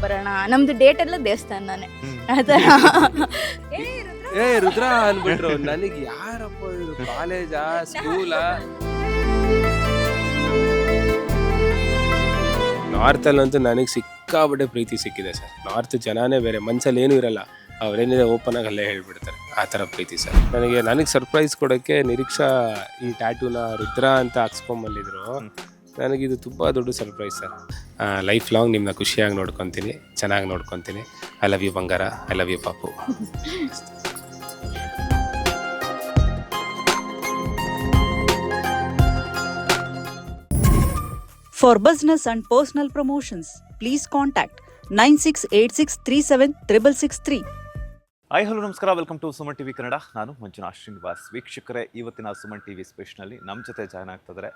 ಕರ್ಕೊಂಬರೋಣ, ನಮ್ದು ಡೇಟ್ ಎಲ್ಲ ದೇವಸ್ಥಾನನೇ ಆ ಥರ. ರುದ್ರ ಅನ್ಬಿಟ್ರು. ನನಗೆ ಯಾರಪ್ಪ ಇದು, ಕಾಲೇಜಾ ಸ್ಕೂಲಾ? ನಾರ್ತಲ್ಲಂತೂ ನನಗೆ ಸಿಕ್ಕಾಬಿಟ್ಟೆ ಪ್ರೀತಿ ಸಿಕ್ಕಿದೆ ಸರ್. ನಾರ್ತ್ ಜನನೇ ಬೇರೆ, ಮನ್ಸಲ್ಲಿ ಏನೂ ಇರಲ್ಲ, ಅವ್ರೇನಿದೆ ಓಪನ್ ಆಗಿ ಅಲ್ಲೇ ಹೇಳ್ಬಿಡ್ತಾರೆ, ಆ ಥರ ಪ್ರೀತಿ ಸರ್. ನನಗೆ ಸರ್ಪ್ರೈಸ್ ಕೊಡೋಕ್ಕೆ ನಿರೀಕ್ಷಾ ಈ ಟ್ಯಾಟೂನ ರುದ್ರ ಅಂತ ಹಾಕ್ಸ್ಕೊಂಬಂದಿದ್ರು. ನನಗಿದು ತುಂಬ ದೊಡ್ಡ ಸರ್ಪ್ರೈಸ್ ಸರ್. ಲೈಫ್ ಲಾಂಗ್ ನಿಮ್ಮನ್ನ ಖುಷಿಯಾಗಿ ನೋಡ್ಕೊತೀನಿ, ಚೆನ್ನಾಗಿ ನೋಡ್ಕೊತೀನಿ. ಐ ಲವ್ ಯು ಬಂಗಾರ, ಐ ಲವ್ ಯು ಪಾಪು. For business and personal promotions, please contact 9686376663. Hi hello ನಮಸ್ಕಾರ, welcome to Suman TV Kannada. ನಾನು ಮಂಜುನಾಥ್ ಶ್ರೀನಿವಾಸ್. ವೀಕ್ಷಕರೇ, ಇವತ್ತಿನ ಸುಮನ್ ಟಿವಿ ಸ್ಪೆಷನಲ್ಲಿ ನಮ್ಮ ಜೊತೆ ಜಾಯ್ನ್ ಆಗ್ತಿದ್ದಾರೆ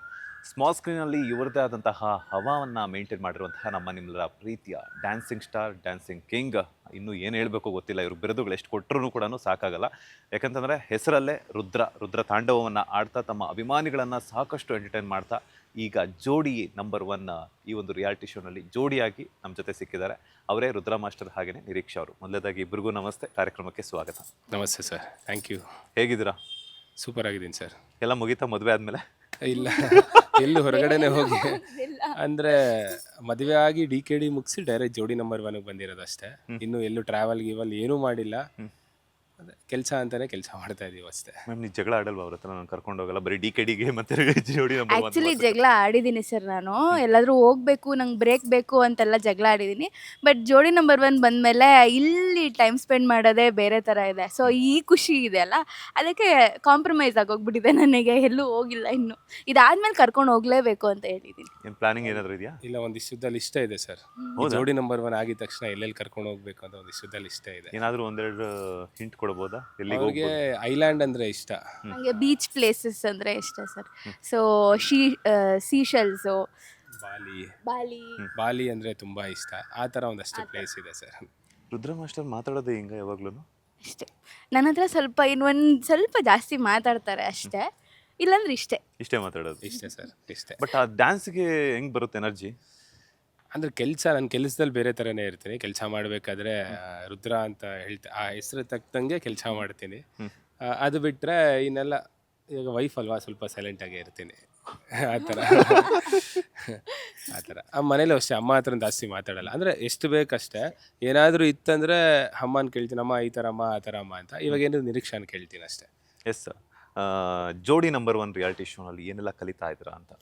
ಸ್ಮಾಲ್ ಸ್ಕ್ರೀನಲ್ಲಿ ಇವರದೇ ಆದಂತಹ ಹವಾವನ್ನು ಮೇಂಟೈನ್ ಮಾಡಿರುವಂತಹ ನಮ್ಮ ನಿಮ್ಮೆಲ್ಲರ ಪ್ರೀತಿಯ ಡ್ಯಾನ್ಸಿಂಗ್ ಸ್ಟಾರ್, ಡ್ಯಾನ್ಸಿಂಗ್ ಕಿಂಗ್. ಇನ್ನೂ ಏನು ಹೇಳಬೇಕು ಗೊತ್ತಿಲ್ಲ, ಇವರು ಬಿರುದುಗಳು ಎಷ್ಟು ಕೊಟ್ಟರೂ ಕೂಡ ಸಾಕಾಗಲ್ಲ. ಯಾಕಂತಂದರೆ ಹೆಸರಲ್ಲೇ ರುದ್ರ ತಾಂಡವವನ್ನು ಆಡ್ತಾ ತಮ್ಮ ಅಭಿಮಾನಿಗಳನ್ನು ಸಾಕಷ್ಟು ಎಂಟರ್ಟೈನ್ ಮಾಡ್ತಾ ಈಗ ಜೋಡಿ ನಂಬರ್ 1 ಈ ಒಂದು ರಿಯಾಲಿಟಿ ಶೋನಲ್ಲಿ ಜೋಡಿಯಾಗಿ ನಮ್ಮ ಜೊತೆ ಸಿಕ್ಕಿದ್ದಾರೆ. ಅವರೇ ರುದ್ರ ಮಾಸ್ಟರ್ ಹಾಗೆಯೇ ನಿರೀಕ್ಷಾ ಅವರು. ಮೊದಲೇದಾಗಿ ಇಬ್ಬರಿಗೂ ನಮಸ್ತೆ, ಕಾರ್ಯಕ್ರಮಕ್ಕೆ ಸ್ವಾಗತ. ನಮಸ್ತೆ ಸರ್, ಥ್ಯಾಂಕ್ ಯು. ಹೇಗಿದ್ದೀರಾ? ಸೂಪರ್ ಆಗಿದ್ದೀನಿ ಸರ್. ಎಲ್ಲ ಮುಗೀತಾ ಮದುವೆ ಆದಮೇಲೆ? ಇಲ್ಲ, ಎಲ್ಲೂ ಹೊರಗಡೆನೆ ಹೋಗಿ, ಅಂದರೆ ಮದುವೆ ಆಗಿ DKD ಮುಗಿಸಿ ಡೈರೆಕ್ಟ್ ಜೋಡಿ ನಂಬರ್ 1 ಬಂದಿರೋದು ಅಷ್ಟೇ. ಇನ್ನು ಎಲ್ಲೂ ಟ್ರಾವೆಲ್ ಗೀವಲ್ ಏನೂ ಮಾಡಿಲ್ಲ. ಕೆಲಸ ಅಂತಾನೆ ಕೆಲಸ ಮಾಡ್ತಾ ಇದೀವಿ ಅಷ್ಟೇ. ಮ್ಯಾಮ್, ನೀವು ಜಗಳ ಆಡಲ್ವಾ ಅವ್ರ ಹತ್ರ? ನಾನು ಕರ್ಕೊಂಡು ಹೋಗಲ್ಲ, ಬರೀ DKDಗೆ ಮತ್ತೆ ಜೋಡಿ ನಂಬರ್ 1. ಆ್ಯಕ್ಚುಲಿ ಜಗಳ ಆಡಿದ್ದೀನಿ ಸರ್. ನಾನು ಎಲ್ಲಾದರೂ ಹೋಗ್ಬೇಕು, ನಂಗೆ ಬ್ರೇಕ್ ಬೇಕು ಅಂತೆಲ್ಲ ಜಗಳ ಆಡಿದ್ದೀನಿ. ಬಟ್ ಜೋಡಿ ನಂಬರ್ 1 ಬಂದಮೇಲೆ ಇಲ್ಲಿ ಟೈಮ್ ಸ್ಪೆಂಡ್ ಮಾಡೋದೇ ಬೇರೆ ಥರ ಇದೆ. ಸೊ ಈ ಖುಷಿ ಇದೆ ಅಲ್ಲ, ಅದಕ್ಕೆ ಕಾಂಪ್ರಮೈಸ್ ಆಗೋಗ್ಬಿಟ್ಟಿದೆ. ನನಗೆ ಎಲ್ಲೂ ಹೋಗಿಲ್ಲ ಇನ್ನು. ಇದಾದ್ಮೇಲೆ ಕರ್ಕೊಂಡು ಹೋಗ್ಲೇಬೇಕು ಅಂತ ಹೇಳಿದ್ದೀನಿ. ಏನು ಪ್ಲಾನಿಂಗ್ ಏನಾದರೂ ಇದೆಯಾ? ಇಲ್ಲ, ಒಂದಿಷ್ಟದಲ್ಲಿ ಇಷ್ಟ ಇದೆ ಸರ್. ಜೋಡಿ ನಂಬರ್ 1 ಆಗಿದ ತಕ್ಷಣ ಎಲ್ಲೆಲ್ಲಿ ಕರ್ಕೊಂಡು ಹೋಗ್ಬೇಕು ಅಂತ ಒಂದಿಷ್ಟದಲ್ಲಿ ಇಷ್ಟ ಇದೆ. ಏನಾದರೂ ಒಂದೆರಡು ಹಿಂಟ್ ಕೊಡ್ಬೋದಾ? ಎಲ್ಲಿಗೆ ಅವ್ರಿಗೆ ಐಲ್ಯಾಂಡ್ ಅಂದ್ರೆ ಇಷ್ಟ, ನನಗೆ ಬೀಚ್ ಪ್ಲೇಸಸ್ ಅಂದರೆ ಇಷ್ಟ ಸರ್. ಸೊ ಸೀಶೆಲ್ಸು, ಬಾಲಿ ಅಂದ್ರೆ ತುಂಬಾ ಇಷ್ಟ. ಆ ಥರ ಒಂದಷ್ಟು ಪ್ಲೇಸ್ ಇದೆ ಸರ್. ರುದ್ರ ಮಾಸ್ಟರ್ ಮಾತಾಡೋದು ಹಿಂಗೆ ಯಾವಾಗ್ಲೂ? ಅಷ್ಟೇ. ನನ್ನ ಹತ್ರ ಸ್ವಲ್ಪ ಜಾಸ್ತಿ ಮಾತಾಡ್ತಾರೆ ಅಷ್ಟೇ, ಇಲ್ಲಾಂದ್ರೆ ಇಷ್ಟೇ ಮಾತಾಡೋದು? ಇಷ್ಟೇ ಸರ್, ಇಷ್ಟೇ. ಬಟ್ ಆ ಡ್ಯಾನ್ಸ್ಗೆ ಹೆಂಗೆ ಬರುತ್ತೆ ಎನರ್ಜಿ? ಅಂದರೆ ನನ್ನ ಕೆಲಸದಲ್ಲಿ ಬೇರೆ ಥರನೇ ಇರ್ತೀನಿ. ಕೆಲಸ ಮಾಡಬೇಕಾದ್ರೆ ರುದ್ರ ಅಂತ ಆ ಹೆಸರು ತಕ್ಕಂಗೆ ಕೆಲಸ ಮಾಡ್ತೀನಿ. ಅದು ಬಿಟ್ಟರೆ ಇನ್ನೆಲ್ಲ ಈಗ ವೈಫ್ ಅಲ್ವಾ, ಸ್ವಲ್ಪ ಸೈಲೆಂಟಾಗೇ ಇರ್ತೀನಿ. ಆ ಥರ ಮನೇಲೂ ಅಷ್ಟೇ, ಅಮ್ಮ ಹತ್ರ ಜಾಸ್ತಿ ಮಾತಾಡಲ್ಲ. ಅಂದರೆ ಎಷ್ಟು ಬೇಕಷ್ಟೇ. ಏನಾದರೂ ಇತ್ತಂದರೆ ಅಮ್ಮನ ಕೇಳ್ತೀನಿ, ಅಮ್ಮ ಈ ಥರ ಅಮ್ಮ, ಆ ಥರ ಅಮ್ಮ ಅಂತ. ಇವಾಗ ಏನು ನಿರೀಕ್ಷಾನ ಕೇಳ್ತೀನಿ ಅಷ್ಟೇ. Yes sir. ಜೋಡಿ ನಂಬರ್ 1 ರಿಯಾಲಿಟಿ ಶೋನಲ್ಲಿ ಏನೆಲ್ಲ ಕಲಿತಾ ಇದ್ದೀರಾ ಅಂತ?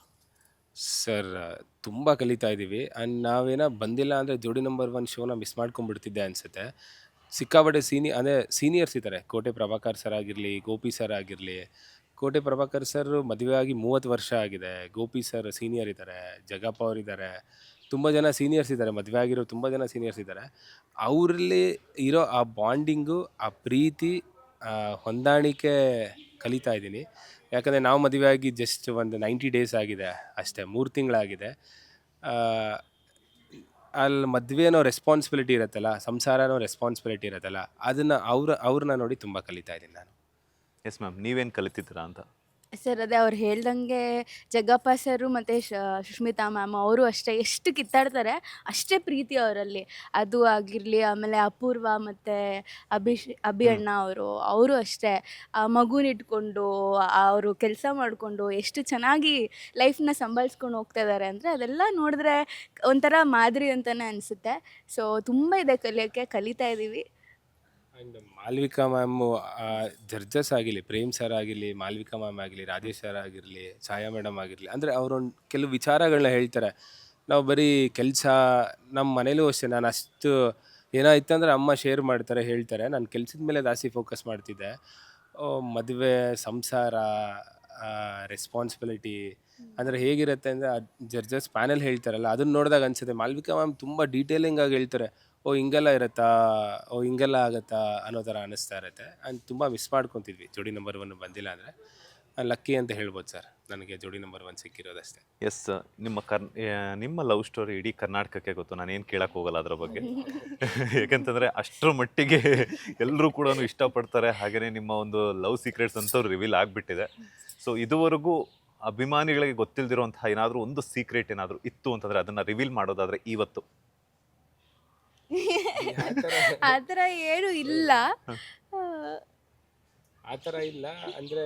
ಸರ್, ತುಂಬ ಕಲಿತಾ ಇದ್ದೀವಿ. ಆ್ಯಂಡ್ ನಾವೇನೋ ಬಂದಿಲ್ಲ ಅಂದರೆ ಜೋಡಿ ನಂಬರ್ 1 ಶೋನ ಮಿಸ್ ಮಾಡ್ಕೊಂಡ್ಬಿಡ್ತಿದ್ದೆ ಅನಿಸುತ್ತೆ. ಸಿಕ್ಕಾಪಟ್ಟೆ ಸೀನಿಯರ್ಸ್ ಇದ್ದಾರೆ. ಕೋಟೆ ಪ್ರಭಾಕರ್ ಸರ್ ಆಗಿರಲಿ, ಗೋಪಿ ಸರ್ ಆಗಿರಲಿ. ಕೋಟೆ ಪ್ರಭಾಕರ್ ಸರ್ ಮದುವೆ ಆಗಿ 30 ವರ್ಷ ಆಗಿದೆ. ಗೋಪಿ ಸರ್ ಸೀನಿಯರ್ ಇದ್ದಾರೆ, ಜಗಪ್ಪ ಅವರಿದ್ದಾರೆ, ತುಂಬ ಜನ ಸೀನಿಯರ್ಸ್ ಇದ್ದಾರೆ. ಮದುವೆ ಆಗಿರೋ ತುಂಬ ಜನ ಸೀನಿಯರ್ಸ್ ಇದ್ದಾರೆ. ಅವರಲ್ಲಿ ಇರೋ ಆ ಬಾಂಡಿಂಗು, ಆ ಪ್ರೀತಿ, ಹೊಂದಾಣಿಕೆ ಕಲಿತಾ ಇದ್ದೀನಿ. ಯಾಕಂದರೆ ನಾವು ಮದುವೆ ಆಗಿ ಜಸ್ಟ್ ಒಂದು 90 ಡೇಸ್ ಆಗಿದೆ ಅಷ್ಟೇ, 3 ತಿಂಗಳಾಗಿದೆ. ಅಲ್ಲಿ ಮದುವೆನೋ ರೆಸ್ಪಾನ್ಸಿಬಿಲಿಟಿ ಇರುತ್ತಲ್ಲ, ಸಂಸಾರನೋ ರೆಸ್ಪಾನ್ಸಿಬಿಲಿಟಿ ಇರುತ್ತಲ್ಲ, ಅದನ್ನು ಅವ್ರನ್ನ ನೋಡಿ ತುಂಬ ಕಲಿತಾ ಇದ್ದೀನಿ ನಾನು. ಎಸ್ ಮ್ಯಾಮ್, ನೀವೇನು ಕಲಿತಿದ್ದೀರಾ ಅಂತ? ಸರ್ ಅದೇ ಅವ್ರು ಹೇಳ್ದಂಗೆ ಜಗ್ಗಪ್ಪ ಸರು ಮತ್ತು ಸುಷ್ಮಿತಾ ಮ್ಯಾಮ್ ಅವರು ಅಷ್ಟೇ, ಎಷ್ಟು ಕಿತ್ತಾಡ್ತಾರೆ ಅಷ್ಟೇ ಪ್ರೀತಿ ಅವರಲ್ಲಿ. ಅದು ಆಗಿರಲಿ, ಆಮೇಲೆ ಅಪೂರ್ವ ಮತ್ತು ಅಭಿ ಅಣ್ಣ ಅವರು ಅಷ್ಟೇ. ಆ ಮಗುನಿಟ್ಕೊಂಡು ಅವರು ಕೆಲಸ ಮಾಡಿಕೊಂಡು ಎಷ್ಟು ಚೆನ್ನಾಗಿ ಲೈಫ್ನ ಸಂಭಾಳಿಸ್ಕೊಂಡು ಹೋಗ್ತಾ ಇದ್ದಾರೆ ಅಂದರೆ, ಅದೆಲ್ಲ ನೋಡಿದ್ರೆ ಒಂಥರ ಮಾದರಿ ಅಂತಲೇ ಅನಿಸುತ್ತೆ. ಸೊ ತುಂಬ ಇದೆ ಕಲಿತಾ ಇದ್ದೀವಿ. ಆ್ಯಂಡ್ ಮಾಲ್ವಿಕಾ ಮ್ಯಾಮು, ಜಡ್ಜಸ್ ಆಗಿರಲಿ, ಪ್ರೇಮ್ ಸರ್ ಆಗಿರಲಿ, ಮಾಲ್ವಿಕಾ ಮ್ಯಾಮ್ ಆಗಲಿ, ರಾಜೇಶ್ ಸರ್ ಆಗಿರಲಿ, ಛಾಯಾ ಮೇಡಮ್ ಆಗಿರಲಿ, ಅಂದರೆ ಅವರೊಂದು ಕೆಲವು ವಿಚಾರಗಳನ್ನ ಹೇಳ್ತಾರೆ. ನಾವು ಬರೀ ಕೆಲಸ, ನಮ್ಮ ಮನೇಲೂ ಅಷ್ಟೇ, ನಾನು ಅಷ್ಟು ಏನಾಯ್ತು ಅಂದರೆ ಅಮ್ಮ ಶೇರ್ ಮಾಡ್ತಾರೆ, ಹೇಳ್ತಾರೆ. ನಾನು ಕೆಲಸದ ಮೇಲೆ ಜಾಸ್ತಿ ಫೋಕಸ್ ಮಾಡ್ತಿದ್ದೆ. ಮದುವೆ, ಸಂಸಾರ, ರೆಸ್ಪಾನ್ಸಿಬಿಲಿಟಿ ಅಂದರೆ ಹೇಗಿರುತ್ತೆ ಅಂದರೆ, ಜಡ್ಜಸ್ ಪ್ಯಾನಲ್ ಹೇಳ್ತಾರಲ್ಲ, ಅದನ್ನ ನೋಡಿದಾಗ ಅನಿಸುತ್ತೆ ಮಾಲ್ವಿಕಾ ಮ್ಯಾಮ್ ತುಂಬ ಡೀಟೇಲಿಂಗ್ ಆಗಿ ಹೇಳ್ತಾರೆ. ಹಿಂಗೆಲ್ಲ ಇರುತ್ತಾ, ಹಿಂಗೆಲ್ಲ ಆಗುತ್ತಾ ಅನ್ನೋ ಥರ ಅನ್ನಿಸ್ತಾ ಇರುತ್ತೆ. ಆ್ಯಂಡ್ ತುಂಬ ಮಿಸ್ ಮಾಡ್ಕೊತಿದ್ವಿ ಜೋಡಿ ನಂಬರ್ 1 ಬಂದಿಲ್ಲ ಅಂದರೆ. ಲಕ್ಕಿ ಅಂತ ಹೇಳ್ಬೋದು ಸರ್, ನನಗೆ ಜೋಡಿ ನಂಬರ್ 1 ಸಿಕ್ಕಿರೋದಷ್ಟೇ. ಎಸ್, ನಿಮ್ಮ ಲವ್ ಸ್ಟೋರಿ ಇಡೀ ಕರ್ನಾಟಕಕ್ಕೆ ಗೊತ್ತು. ನಾನೇನು ಕೇಳಕ್ಕೆ ಹೋಗಲ್ಲ ಅದರ ಬಗ್ಗೆ. ಯಾಕಂತಂದರೆ ಅಷ್ಟರ ಮಟ್ಟಿಗೆ ಎಲ್ಲರೂ ಕೂಡ ಇಷ್ಟಪಡ್ತಾರೆ. ಹಾಗೆಯೇ ನಿಮ್ಮ ಒಂದು ಲವ್ ಸೀಕ್ರೆಟ್ಸ್ ಅಂತವ್ರು ರಿವೀಲ್ ಆಗಿಬಿಟ್ಟಿದೆ. ಸೊ ಇದುವರೆಗೂ ಅಭಿಮಾನಿಗಳಿಗೆ ಗೊತ್ತಿಲ್ಲದಿರುವಂತಹ ಏನಾದರೂ ಒಂದು ಸೀಕ್ರೆಟ್ ಏನಾದರೂ ಇತ್ತು ಅಂತಂದರೆ ಅದನ್ನು ರಿವೀಲ್ ಮಾಡೋದಾದರೆ ಇವತ್ತು ಆ ಥರ ಏನು ಇಲ್ಲ. ಆ, ಆ ಥರ ಇಲ್ಲ ಅಂದರೆ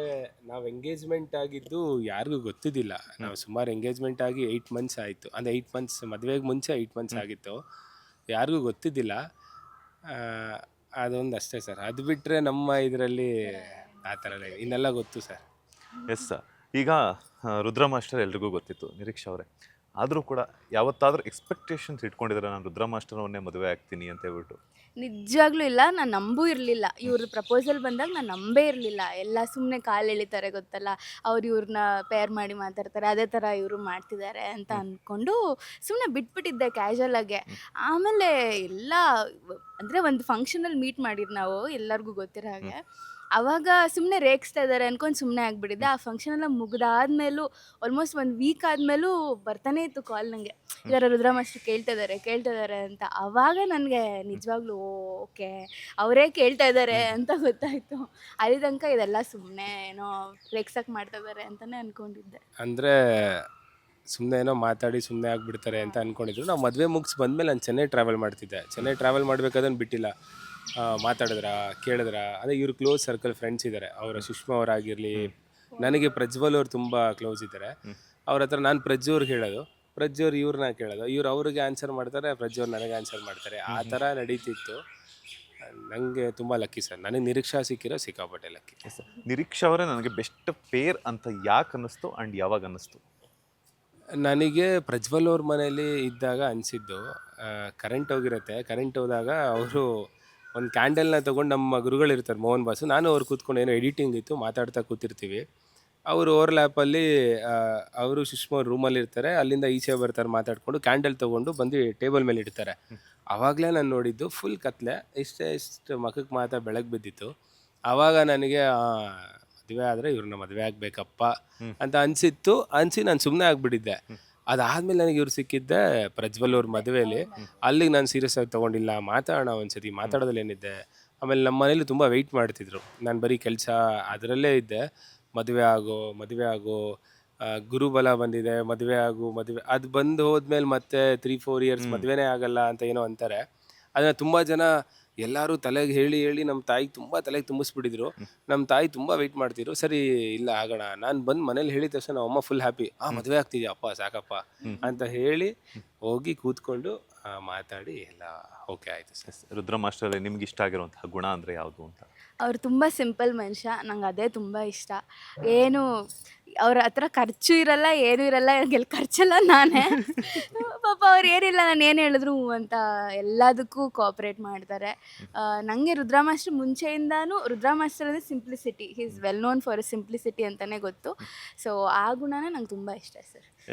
ನಾವು ಎಂಗೇಜ್ಮೆಂಟ್ ಆಗಿದ್ದು ಯಾರಿಗೂ ಗೊತ್ತಿದ್ದಿಲ್ಲ. ನಾವು ಸುಮಾರು ಎಂಗೇಜ್ಮೆಂಟ್ ಆಗಿ 8 ಮಂತ್ಸ್ ಆಯಿತು. ಅಂದರೆ 8 ಮಂತ್ಸ್ ಮದುವೆಗೆ ಮುಂಚೆ 8 ಮಂತ್ಸ್ ಆಗಿತ್ತು. ಯಾರಿಗೂ ಗೊತ್ತಿದ್ದಿಲ್ಲ. ಆ, ಅದೊಂದು ಅಷ್ಟೇ ಸರ್. ಅದು ಬಿಟ್ಟರೆ ನಮ್ಮ ಇದರಲ್ಲಿ ಆ ಥರ ಇನ್ನೆಲ್ಲ ಗೊತ್ತು ಸರ್. Yes sir. ಈಗ ರುದ್ರ ಮಾಸ್ಟರ್ ಎಲ್ರಿಗೂ ಗೊತ್ತಿತ್ತು, ನಿರೀಕ್ಷಾ ಅವರೇ. ಆದರೂ ಕೂಡ ಯಾವತ್ತಾದರೂ ಎಕ್ಸ್ಪೆಕ್ಟೇಷನ್ಸ್ ಇಟ್ಕೊಂಡಿದ್ದಾರೆ, ನಾನು ರುದ್ರ ಮಾಸ್ಟರ್ವನ್ನೇ ಮದುವೆ ಆಗ್ತೀನಿ ಅಂತ ಹೇಳ್ಬಿಟ್ಟು? ನಿಜವಾಗ್ಲೂ ಇಲ್ಲ. ನಾನು ನಂಬೂ ಇರಲಿಲ್ಲ. ಇವ್ರ ಪ್ರಪೋಸಲ್ ಬಂದಾಗ ನಾನು ನಂಬೇ ಇರಲಿಲ್ಲ. ಎಲ್ಲ ಸುಮ್ಮನೆ ಕಾಲು ಎಳಿತಾರೆ ಗೊತ್ತಲ್ಲ, ಅವ್ರು ಇವ್ರನ್ನ ಪೇರ್ ಮಾಡಿ ಮಾತಾಡ್ತಾರೆ, ಅದೇ ಥರ ಇವರು ಮಾಡ್ತಿದ್ದಾರೆ ಅಂತ ಅಂದ್ಕೊಂಡು ಸುಮ್ಮನೆ ಬಿಟ್ಬಿಟ್ಟಿದ್ದೆ ಕ್ಯಾಶುವಲಾಗೆ. ಆಮೇಲೆ ಎಲ್ಲ ಅಂದರೆ ಒಂದು ಫಂಕ್ಷನಲ್ಲಿ ಮೀಟ್ ಮಾಡಿದ್ದು ನಾವು, ಎಲ್ಲರಿಗೂ ಗೊತ್ತಿರೋ ಹಾಗೆ. ಆವಾಗ ಸುಮ್ಮನೆ ರೇಗಿಸ್ತಾ ಇದ್ದಾರೆ ಅಂದ್ಕೊಂಡು ಸುಮ್ಮನೆ ಆಗಿಬಿಟ್ಟಿದ್ದೆ. ಆ ಫಂಕ್ಷನೆಲ್ಲ ಮುಗ್ದಾದ್ಮೇಲೂ ಆಲ್ಮೋಸ್ಟ್ 1 ವೀಕ್ ಆದಮೇಲೂ ಬರ್ತಾನೆ ಇತ್ತು ಕಾಲ್ ನನಗೆ, ಈ ಥರ ರುದ್ರ ಮಾಸ್ಟರ್ ಕೇಳ್ತಾ ಇದ್ದಾರೆ ಅಂತ. ಆವಾಗ ನನಗೆ ನಿಜವಾಗ್ಲೂ ಓಕೆ ಅವರೇ ಕೇಳ್ತಾ ಇದ್ದಾರೆ ಅಂತ ಗೊತ್ತಾಯಿತು. ಅಲ್ಲಿ ತನಕ ಇದೆಲ್ಲ ಸುಮ್ಮನೆ ಏನೋ ರೇಗ್ಸಕ್ಕೆ ಮಾಡ್ತಾ ಇದ್ದಾರೆ ಅಂತಲೇ ಅಂದ್ಕೊಂಡಿದ್ದೆ. ಅಂದರೆ ಸುಮ್ಮನೆ ಏನೋ ಮಾತಾಡಿ ಸುಮ್ಮನೆ ಆಗಿಬಿಡ್ತಾರೆ ಅಂತ ಅಂದ್ಕೊಂಡಿದ್ರು. ನಾವು ಮದುವೆ ಮುಗಿಸಿ ಬಂದಮೇಲೆ ನಾನು ಚೆನ್ನೈ ಟ್ರಾವೆಲ್ ಮಾಡ್ತಿದ್ದೆ. ಚೆನ್ನೈ ಟ್ರಾವೆಲ್ ಮಾಡಬೇಕಾದ್ರೆ ಬಿಟ್ಟಿಲ್ಲ. ಮಾತಾಡಿದ್ರ ಕೇಳಿದ್ರ ಅದೇ ಇವ್ರ ಕ್ಲೋಸ್ ಸರ್ಕಲ್ ಫ್ರೆಂಡ್ಸ್ ಇದ್ದಾರೆ. ಅವರ ಸುಷ್ಮಾ ಅವರಾಗಿರಲಿ, ನನಗೆ ಪ್ರಜ್ವಲ್ ಅವ್ರು ತುಂಬ ಕ್ಲೋಸ್ ಇದ್ದಾರೆ. ಅವ್ರ ಹತ್ರ ನಾನು ಪ್ರಜ್ವಲ್ಗೆ ಹೇಳೋದು, ಪ್ರಜ್ವಲ್ ಇವ್ರನ್ನ ಕೇಳೋದು, ಇವ್ರು ಅವ್ರಿಗೆ ಆನ್ಸರ್ ಮಾಡ್ತಾರೆ, ಪ್ರಜ್ವಲ್ ನನಗೆ ಆನ್ಸರ್ ಮಾಡ್ತಾರೆ. ಆ ಥರ ನಡೀತಿತ್ತು. ನನಗೆ ತುಂಬ ಲಕ್ಕಿ ಸರ್. ನನಗೆ ನಿರೀಕ್ಷಾ ಸಿಕ್ಕಿರೋ ಸಿಕ್ಕಾಪಟ್ಟೆ ಲಕ್ಕಿ. Yes sir. ನಿರೀಕ್ಷಾ ಅವರೇ ನನಗೆ ಬೆಸ್ಟ್ ಪೇರ್ ಅಂತ ಯಾಕೆ ಅನ್ನಿಸ್ತು ಆ್ಯಂಡ್ ಯಾವಾಗ ಅನ್ನಿಸ್ತು? ನನಗೆ ಪ್ರಜ್ವಲ್ ಅವ್ರ ಮನೇಲಿ ಇದ್ದಾಗ ಅನಿಸಿದ್ದು, ಕರೆಂಟ್ ಹೋಗಿರುತ್ತೆ. ಕರೆಂಟ್ ಹೋದಾಗ ಅವರು ಒಂದು ಕ್ಯಾಂಡಲ್ನ ತೊಗೊಂಡು, ನಮ್ಮ ಗುರುಗಳಿರ್ತಾರೆ ಮೋಹನ್ ಬಾಸು, ನಾನು ಅವ್ರು ಕೂತ್ಕೊಂಡು ಏನೋ ಎಡಿಟಿಂಗ್ ಇತ್ತು ಮಾತಾಡ್ತಾ ಕೂತಿರ್ತೀವಿ. ಅವರು ಓವರ್ಲ್ಯಾಪಲ್ಲಿ ಅವರು ಸುಷ್ಮಾ ಅವ್ರ ರೂಮಲ್ಲಿ ಇರ್ತಾರೆ, ಅಲ್ಲಿಂದ ಈಚೆ ಬರ್ತಾರೆ ಮಾತಾಡಿಕೊಂಡು, ಕ್ಯಾಂಡಲ್ ತೊಗೊಂಡು ಬಂದು ಟೇಬಲ್ ಮೇಲೆ ಇಡ್ತಾರೆ. ಆವಾಗಲೇ ನಾನು ನೋಡಿದ್ದು ಫುಲ್ ಕತ್ಲೆ, ಇಷ್ಟು ಮಖಕ್ಕೆ ಮಾತ್ರ ಬೆಳಗ್ಗೆ ಬಿದ್ದಿತ್ತು. ಆವಾಗ ನನಗೆ ಮದುವೆ ಆದರೆ ಇವ್ರನ್ನ ಮದುವೆ ಆಗಬೇಕಪ್ಪ ಅಂತ ಅನಿಸಿ ನಾನು ಸುಮ್ಮನೆ ಆಗಿಬಿಟ್ಟಿದ್ದೆ. ಅದಾದಮೇಲೆ ನನಗೆ ಇವ್ರು ಸಿಕ್ಕಿದ್ದೆ ಪ್ರಜ್ವಲ್ ಅವ್ರ ಮದುವೆಯಲ್ಲಿ. ಅಲ್ಲಿಗೆ ನಾನು ಸೀರಿಯಸ್ ಆಗಿ ತೊಗೊಂಡಿಲ್ಲ, ಮಾತಾಡೋಣ ಒಂದ್ಸತಿ, ಮಾತಾಡೋದಲ್ಲಿ ಏನಿದ್ದೆ. ಆಮೇಲೆ ನಮ್ಮ ಮನೇಲಿ ತುಂಬ ವೆಯ್ಟ್ ಮಾಡ್ತಿದ್ರು, ನಾನು ಬರೀ ಕೆಲಸ ಅದರಲ್ಲೇ ಇದ್ದೆ. ಮದುವೆ ಆಗೋ ಗುರುಬಲ ಬಂದಿದೆ, ಮದುವೆ ಅದು ಬಂದು ಹೋದ್ಮೇಲೆ ಮತ್ತೆ 3-4 ಇಯರ್ಸ್ ಮದುವೆನೇ ಆಗಲ್ಲ ಅಂತ ಏನೋ ಅಂತಾರೆ. ಅದನ್ನು ತುಂಬ ಜನ ಎಲ್ಲರೂ ತಲೆಗೆ ಹೇಳಿ ನಮ್ಮ ತಾಯಿಗೆ ತುಂಬ ತಲೆಗೆ ತುಂಬಿಸ್ಬಿಟ್ಟಿದ್ರು. ನಮ್ಮ ತಾಯಿ ತುಂಬ ವೆಯ್ಟ್ ಮಾಡ್ತಿದ್ರು. ಸರಿ ಇಲ್ಲ ಆಗೋಣ. ನಾನು ಬಂದು ಮನೇಲಿ ಹೇಳಿದ ತಕ್ಷಣ ನಮ್ಮ ಅಮ್ಮ ಫುಲ್ ಹ್ಯಾಪಿ, ಮದುವೆ ಆಗ್ತಿದ್ಯಾ ಅಪ್ಪ ಸಾಕಪ್ಪ ಅಂತ ಹೇಳಿ ಹೋಗಿ ಕೂತ್ಕೊಂಡು ಮಾತಾಡಿ ಎಲ್ಲ ಓಕೆ ಆಯಿತು ಸರ್. ರುದ್ರ ಮಾಸ್ಟರ್ ನಿಮ್ಗೆ ಇಷ್ಟ ಆಗಿರುವಂತಹ ಗುಣ ಅಂದರೆ ಯಾವುದು ಅಂತ? ಅವ್ರು ತುಂಬ ಸಿಂಪಲ್ ಮನುಷ್ಯ, ನಂಗೆ ಅದೇ ತುಂಬ ಇಷ್ಟ. ಏನು ಅವ್ರ ಹತ್ರ ಖರ್ಚು ಇರಲ್ಲ, ಏನೂ ಇರಲ್ಲ, ಎಲ್ಲಿ ಖರ್ಚಲ್ಲ ನಾನೇ. ಪಾಪ ಅವ್ರು ಏನಿಲ್ಲ, ನಾನು ಏನು ಹೇಳಿದ್ರು ಅಂತ ಎಲ್ಲದಕ್ಕೂ ಕೋಆಪ್ರೇಟ್ ಮಾಡ್ತಾರೆ. ನನಗೆ ರುದ್ರ ಮಾಸ್ಟರ್ ಮುಂಚೆಯಿಂದಾನು, ರುದ್ರ ಮಾಸ್ಟರ್ ಅಂದರೆ simplicity, he is well known for simplicity ಅಂತಲೇ ಗೊತ್ತು. ಸೊ ಆ ಗುಣನೇ ನಂಗೆ ತುಂಬ ಇಷ್ಟ ಸರ್.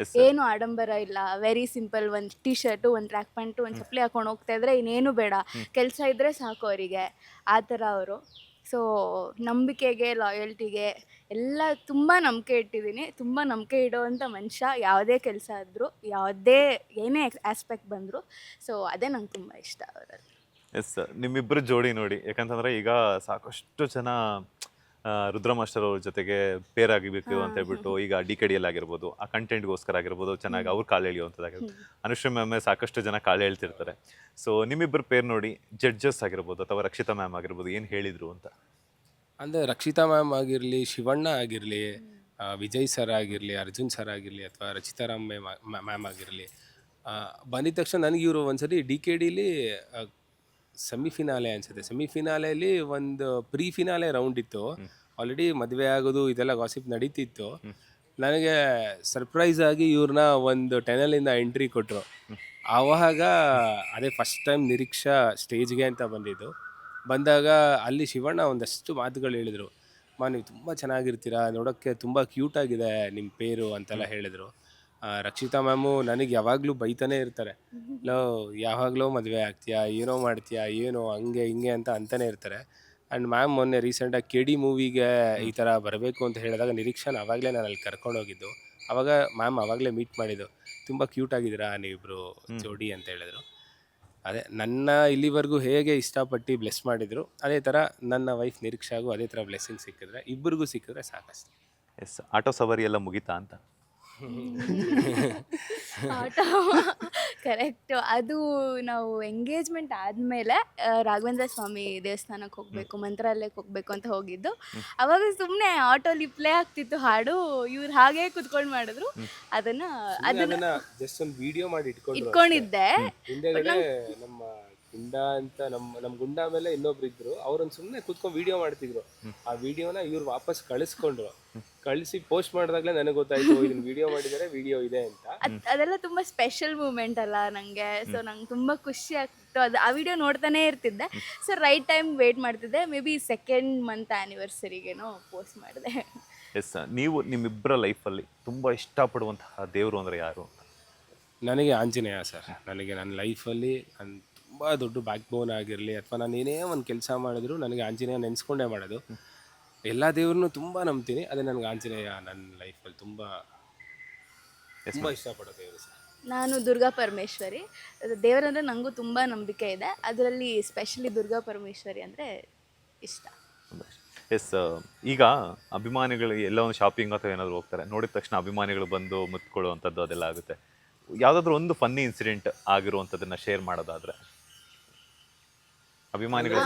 ಏನು ಆಡಂಬರ ಇಲ್ಲ, ವೆರಿ ಸಿಂಪಲ್. ಒಂದು ಟೀ ಶರ್ಟು, ಒಂದು ಟ್ರ್ಯಾಕ್ ಪ್ಯಾಂಟು, ಒಂದು ಚಪ್ಪಲಿ ಹಾಕೊಂಡು ಹೋಗ್ತಾ ಇದ್ರೆ ಇನ್ನೇನು ಬೇಡ, ಕೆಲಸ ಇದ್ದರೆ ಸಾಕು ಅವರಿಗೆ, ಆ ಥರ ಅವರು. ಸೊ ನಂಬಿಕೆಗೆ, ಲಾಯಲ್ಟಿಗೆ ಎಲ್ಲ ತುಂಬ ನಂಬಿಕೆ ಇಟ್ಟಿದ್ದೀನಿ. ತುಂಬ ನಂಬಿಕೆ ಇಡೋವಂಥ ಮನುಷ್ಯ, ಯಾವುದೇ ಕೆಲಸ ಆದರೂ, ಏನೇ ಆಸ್ಪೆಕ್ಟ್ ಬಂದರೂ. ಸೊ ಅದೇ ನಂಗೆ ತುಂಬ ಇಷ್ಟ ಅವರಲ್ಲಿ. Yes sir. ನಿಮ್ಮಿಬ್ಬರು ಜೋಡಿ ನೋಡಿ, ಯಾಕಂತಂದರೆ ಈಗ ಸಾಕಷ್ಟು ಜನ ರುದ್ರ ಮಾಸ್ಟರ್ ಅವ್ರ ಜೊತೆಗೆ ಪೇರ್ ಆಗಿಬೇಕು ಅಂತ ಹೇಳ್ಬಿಟ್ಟು ಈಗ DKDಯಲ್ಲಿ ಆಗಿರ್ಬೋದು, ಆ ಕಂಟೆಂಟ್ಗೋಸ್ಕರ ಆಗಿರ್ಬೋದು, ಚೆನ್ನಾಗಿ ಅವ್ರು ಕಾಲು ಎಳೆಯುವಂಥದ್ದಾಗಿರ್ಬೋದು, ಅನುಶ್ರೀ ಮ್ಯಾಮೇ ಸಾಕಷ್ಟು ಜನ ಕಾಲು ಹೇಳ್ತಿರ್ತಾರೆ. ಸೊ ನಿಮ್ಮಿಬ್ಬರು ಪೇರ್ ನೋಡಿ ಜಡ್ಜಸ್ ಆಗಿರ್ಬೋದು ಅಥವಾ ರಕ್ಷಿತಾ ಮ್ಯಾಮ್ ಆಗಿರ್ಬೋದು ಏನು ಹೇಳಿದರು ಅಂತ? ಅಂದರೆ ರಕ್ಷಿತಾ ಮ್ಯಾಮ್ ಆಗಿರಲಿ, ಶಿವಣ್ಣ ಆಗಿರಲಿ, ವಿಜಯ್ ಸರ್ ಆಗಿರಲಿ, ಅರ್ಜುನ್ ಸರ್ ಆಗಿರಲಿ, ಅಥವಾ ರಚಿತಾರಾಮ್ ಮ್ಯಾಮ್ ಆಗಿರಲಿ, ಬಂದಿದ ತಕ್ಷಣ ನನಗೆ ಇವರು ಒಂದ್ಸರಿ DKDಲಿ ಸೆಮಿಫಿನಾಲೆ ಅನಿಸುತ್ತೆ, ಸೆಮಿಫಿನಾಲೆಯಲ್ಲಿ ಒಂದು ಪ್ರೀ ಫಿನಾಲೆ ರೌಂಡ್ ಇತ್ತು. ಆಲ್ರೆಡಿ ಮದುವೆ ಆಗೋದು ಇದೆಲ್ಲ ಗಾಸಿಪ್ ನಡೀತಿತ್ತು. ನನಗೆ ಸರ್ಪ್ರೈಸ್ ಆಗಿ ಇವ್ರನ್ನ ಒಂದು ಟೆನಲಿಂದ ಎಂಟ್ರಿ ಕೊಟ್ಟರು. ಆವಾಗ ಅದೇ ಫಸ್ಟ್ ಟೈಮ್ ನಿರೀಕ್ಷಾ ಸ್ಟೇಜ್ಗೆ ಅಂತ ಬಂದಾಗ ಅಲ್ಲಿ ಶಿವಣ್ಣ ಒಂದಷ್ಟು ಮಾತುಗಳು ಹೇಳಿದರು. ನೀವು ತುಂಬ ಚೆನ್ನಾಗಿರ್ತೀರಾ, ನೋಡೋಕ್ಕೆ ತುಂಬ ಕ್ಯೂಟಾಗಿದೆ ನಿಮ್ಮ ಪೇರು ಅಂತೆಲ್ಲ ಹೇಳಿದರು. ರಕ್ಷಿತಾ ಮ್ಯಾಮು ನನಗೆ ಯಾವಾಗಲೂ ಬೈತಾನೆ ಇರ್ತಾರೆ, ಯಾವಾಗಲೂ ಮದುವೆ ಆಗ್ತೀಯಾ, ಏನೋ ಮಾಡ್ತೀಯಾ, ಏನೋ ಹಂಗೆ ಹಿಂಗೆ ಅಂತಲೇ ಇರ್ತಾರೆ. ಆ್ಯಂಡ್ ಮ್ಯಾಮ್ ಮೊನ್ನೆ ರೀಸೆಂಟಾಗಿ KD ಮೂವಿಗೆ ಈ ಥರ ಬರಬೇಕು ಅಂತ ಹೇಳಿದಾಗ ನಿರೀಕ್ಷಾನ ಆವಾಗಲೇ ನಾನು ಅಲ್ಲಿ ಕರ್ಕೊಂಡೋಗಿದ್ದು. ಆವಾಗ ಮ್ಯಾಮ್ ಆವಾಗಲೇ ಮೀಟ್ ಮಾಡಿದ್ದು, ತುಂಬ ಕ್ಯೂಟ್ ಆಗಿದ್ದೀರಾ ನೀವಿಬ್ಬರು ಜೋಡಿ ಅಂತ ಹೇಳಿದ್ರು. ಅದೇ ನನ್ನ ಇಲ್ಲಿವರೆಗೂ ಹೇಗೆ ಇಷ್ಟಪಟ್ಟು ಬ್ಲೆಸ್ ಮಾಡಿದರು, ಅದೇ ಥರ ನನ್ನ ವೈಫ್ ನಿರೀಕ್ಷಾಗೂ ಅದೇ ಥರ ಬ್ಲೆಸ್ಸಿಂಗ್ ಸಿಕ್ಕಿದ್ರೆ, ಇಬ್ಬರಿಗೂ ಸಿಕ್ಕಿದ್ರೆ ಸಾಕಷ್ಟು. ಎಸ್. ಆಟೋ ಸವಾರಿ ಎಲ್ಲ ಮುಗಿತಾ ಅಂತ? Auto correct. ಅದು ನಾವು ಎಂಗೇಜ್ಮೆಂಟ್ ಆದಮೇಲೆ ರಾಘವೇಂದ್ರ ಸ್ವಾಮಿ ದೇವಸ್ಥಾನಕ್ಕೆ ಹೋಗಬೇಕು, ಮಂತ್ರಾಲಯಕ್ಕೆ ಹೋಗಬೇಕು ಅಂತ ಹೋಗಿದ್ದು. ಅವಾಗ ಸುಮ್ಮನೆ ಆಟೋಲಿ ಪ್ಲೇ ಆಗ್ತಿತ್ತು ಹಾಡು, ಇವ್ರು ಹಾಗೇ ಕುತ್ಕೊಂಡು ಮಾಡಿದ್ರು. ಅದನ್ನು ಅದನ್ನ ಜಸ್ಟ್ ಒಂದು ವಿಡಿಯೋ ಮಾಡಿ ಇಟ್ಕೊಂಡಿದ್ದೆ. ಹಿಂದೆಗಡೆ ನಮ್ಮ ಗುಂಡ ಅಂತ ನಮ್ಮ ಗುಂಡ ಮೇಲೆ ಇನ್ನೊಬ್ರು ಇದ್ರು, ಅವ್ರನ್ನ ಸುಮ್ಮನೆ ಕುತ್ಕೊಂಡು ವಿಡಿಯೋ ಮಾಡ್ತಿದ್ರು. ಆ ವಿಡಿಯೋನ ಇವ್ರು ವಾಪಸ್ ಕಳಿಸಿ ಪೋಸ್ಟ್ ಮಾಡಿದಾಗಲೇ ನನಗೆ ಗೊತ್ತಾಯ್ತು ಇದನ್ನ ವಿಡಿಯೋ ಮಾಡಿದರೆ ವಿಡಿಯೋ ಇದೆ ಅಂತ. ಅದೆಲ್ಲ ತುಂಬ ಸ್ಪೆಷಲ್ ಮೂಮೆಂಟ್ ಅಲ್ಲ ನನಗೆ. ಸೊ ನಂಗೆ ತುಂಬ ಖುಷಿ ಆಗ್ತಿತ್ತು. ಅದು ಆ ವಿಡಿಯೋ ನೋಡ್ತಾನೆ ಇರ್ತಿದ್ದೆ. ಸೊ ರೈಟ್ ಟೈಮ್ ವೇಟ್ ಮಾಡ್ತಿದ್ದೆ. ಮೇ ಬಿ 2nd ಮಂತ್ ಆ್ಯನಿವರ್ಸರಿಗೇನೋ ಪೋಸ್ಟ್ ಮಾಡಿದೆ. ಎಸ್, ನೀವು ನಿಮ್ಮಿಬ್ಬರ ಲೈಫಲ್ಲಿ ತುಂಬ ಇಷ್ಟಪಡುವಂತಹ ದೇವರು ಅಂದರೆ ಯಾರು ಅಂತ? ನನಗೆ ಆಂಜನೇಯ ಸರ್. ನನಗೆ ನನ್ನ ಲೈಫಲ್ಲಿ ನನ್ನ ತುಂಬ ದೊಡ್ಡ ಬ್ಯಾಕ್ ಬೋನ್ ಆಗಿರಲಿ ಅಥವಾ ನಾನು ಏನೇ ಒಂದು ಕೆಲಸ ಮಾಡಿದ್ರು ನನಗೆ ಆಂಜನೇಯ ನೆನೆಸ್ಕೊಂಡೇ ಮಾಡೋದು. ಎಲ್ಲ ದೇವ್ರನ್ನೂ ತುಂಬ ನಂಬ್ತೀನಿ, ಅದೇ ನನಗೆ ಆಂಜನೇಯ ನನ್ನ ಲೈಫಲ್ಲಿ ತುಂಬ ಇಷ್ಟಪಡೋ ದೇವರು ಸರ್. ನಾನು ದುರ್ಗಾ ಪರಮೇಶ್ವರಿ. ದೇವರಂದರೆ ನನಗೂ ತುಂಬ ನಂಬಿಕೆ ಇದೆ. ಅದರಲ್ಲಿ ಸ್ಪೆಷಲಿ ದುರ್ಗಾ ಪರಮೇಶ್ವರಿ ಅಂದರೆ ಇಷ್ಟ. ಎಸ್, ಈಗ ಅಭಿಮಾನಿಗಳು ಎಲ್ಲ ಒಂದು ಶಾಪಿಂಗ್ ಅಥವಾ ಏನಾದರೂ ಹೋಗ್ತಾರೆ, ನೋಡಿದ ತಕ್ಷಣ ಅಭಿಮಾನಿಗಳು ಬಂದು ಮುತ್ಕೊಳ್ಳುವಂಥದ್ದು ಅದೆಲ್ಲ ಆಗುತ್ತೆ. ಯಾವುದಾದ್ರೂ ಒಂದು ಫನ್ನಿ ಇನ್ಸಿಡೆಂಟ್ ಆಗಿರುವಂಥದ್ದನ್ನು ಶೇರ್ ಮಾಡೋದಾದರೆ ಅಭಿಮಾನಿಗಳ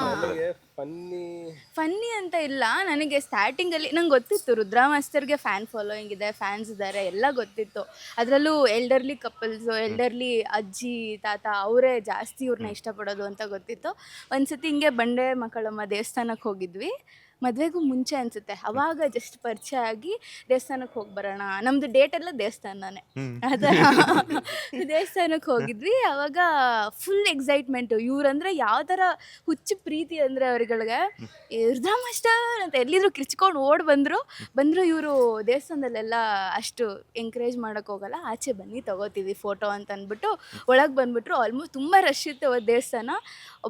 ಫನ್ನಿ ಅಂತ ಇಲ್ಲ. ನನಗೆ ಸ್ಟಾರ್ಟಿಂಗಲ್ಲಿ ನಂಗೆ ಗೊತ್ತಿತ್ತು ರುದ್ರಾ ಮಾಸ್ತರ್ಗೆ ಫ್ಯಾನ್ ಫಾಲೋಯಿಂಗ್ ಇದೆ, ಫ್ಯಾನ್ಸ್ ಇದ್ದಾರೆ, ಎಲ್ಲ ಗೊತ್ತಿತ್ತು. ಅದರಲ್ಲೂ ಎಲ್ಡರ್ಲಿ ಕಪಲ್ಸು, ಎಲ್ಡರ್ಲಿ ಅಜ್ಜಿ ತಾತ ಅವರೇ ಜಾಸ್ತಿ ಇವ್ರನ್ನ ಇಷ್ಟಪಡೋದು ಅಂತ ಗೊತ್ತಿತ್ತು. ಒಂದು ಸತಿ ಹಿಂಗೆ ಬಂಡೆ ಮಕ್ಕಳಮ್ಮ ದೇವಸ್ಥಾನಕ್ಕೆ ಹೋಗಿದ್ವಿ, ಮದುವೆಗೂ ಮುಂಚೆ ಅನಿಸುತ್ತೆ. ಅವಾಗ ಜಸ್ಟ್ ಪರಿಚಯ ಆಗಿ ದೇವಸ್ಥಾನಕ್ಕೆ ಹೋಗಿ ಬರೋಣ, ನಮ್ಮದು ಡೇಟ್ ಎಲ್ಲ ದೇವಸ್ಥಾನನೇ, ಅದರ ದೇವಸ್ಥಾನಕ್ಕೆ ಹೋಗಿದ್ವಿ. ಅವಾಗ ಫುಲ್ ಎಕ್ಸೈಟ್ಮೆಂಟು. ಇವ್ರಂದ್ರೆ ಯಾವ ಥರ ಹುಚ್ಚು ಪ್ರೀತಿ ಅಂದರೆ ಅವ್ರಿಗೆ ರುದ್ರಾ ಮಾಸ್ಟರ್ ಅಂತ ಎಲ್ಲಿದ್ರು ಕಿರ್ಚ್ಕೊಂಡು ಬಂದರು. ಇವರು ದೇವಸ್ಥಾನದಲ್ಲೆಲ್ಲ ಅಷ್ಟು ಎಂಕರೇಜ್ ಮಾಡೋಕ್ಕೆ ಹೋಗಲ್ಲ, ಆಚೆ ಬನ್ನಿ ತಗೋತೀವಿ ಫೋಟೋ ಅಂತ ಅಂದ್ಬಿಟ್ಟು ಒಳಗೆ ಬಂದುಬಿಟ್ರು. ಆಲ್ಮೋಸ್ಟ್ ತುಂಬ ರಶ್ ಇತ್ತು ಅವತ್ತು ದೇವಸ್ಥಾನ.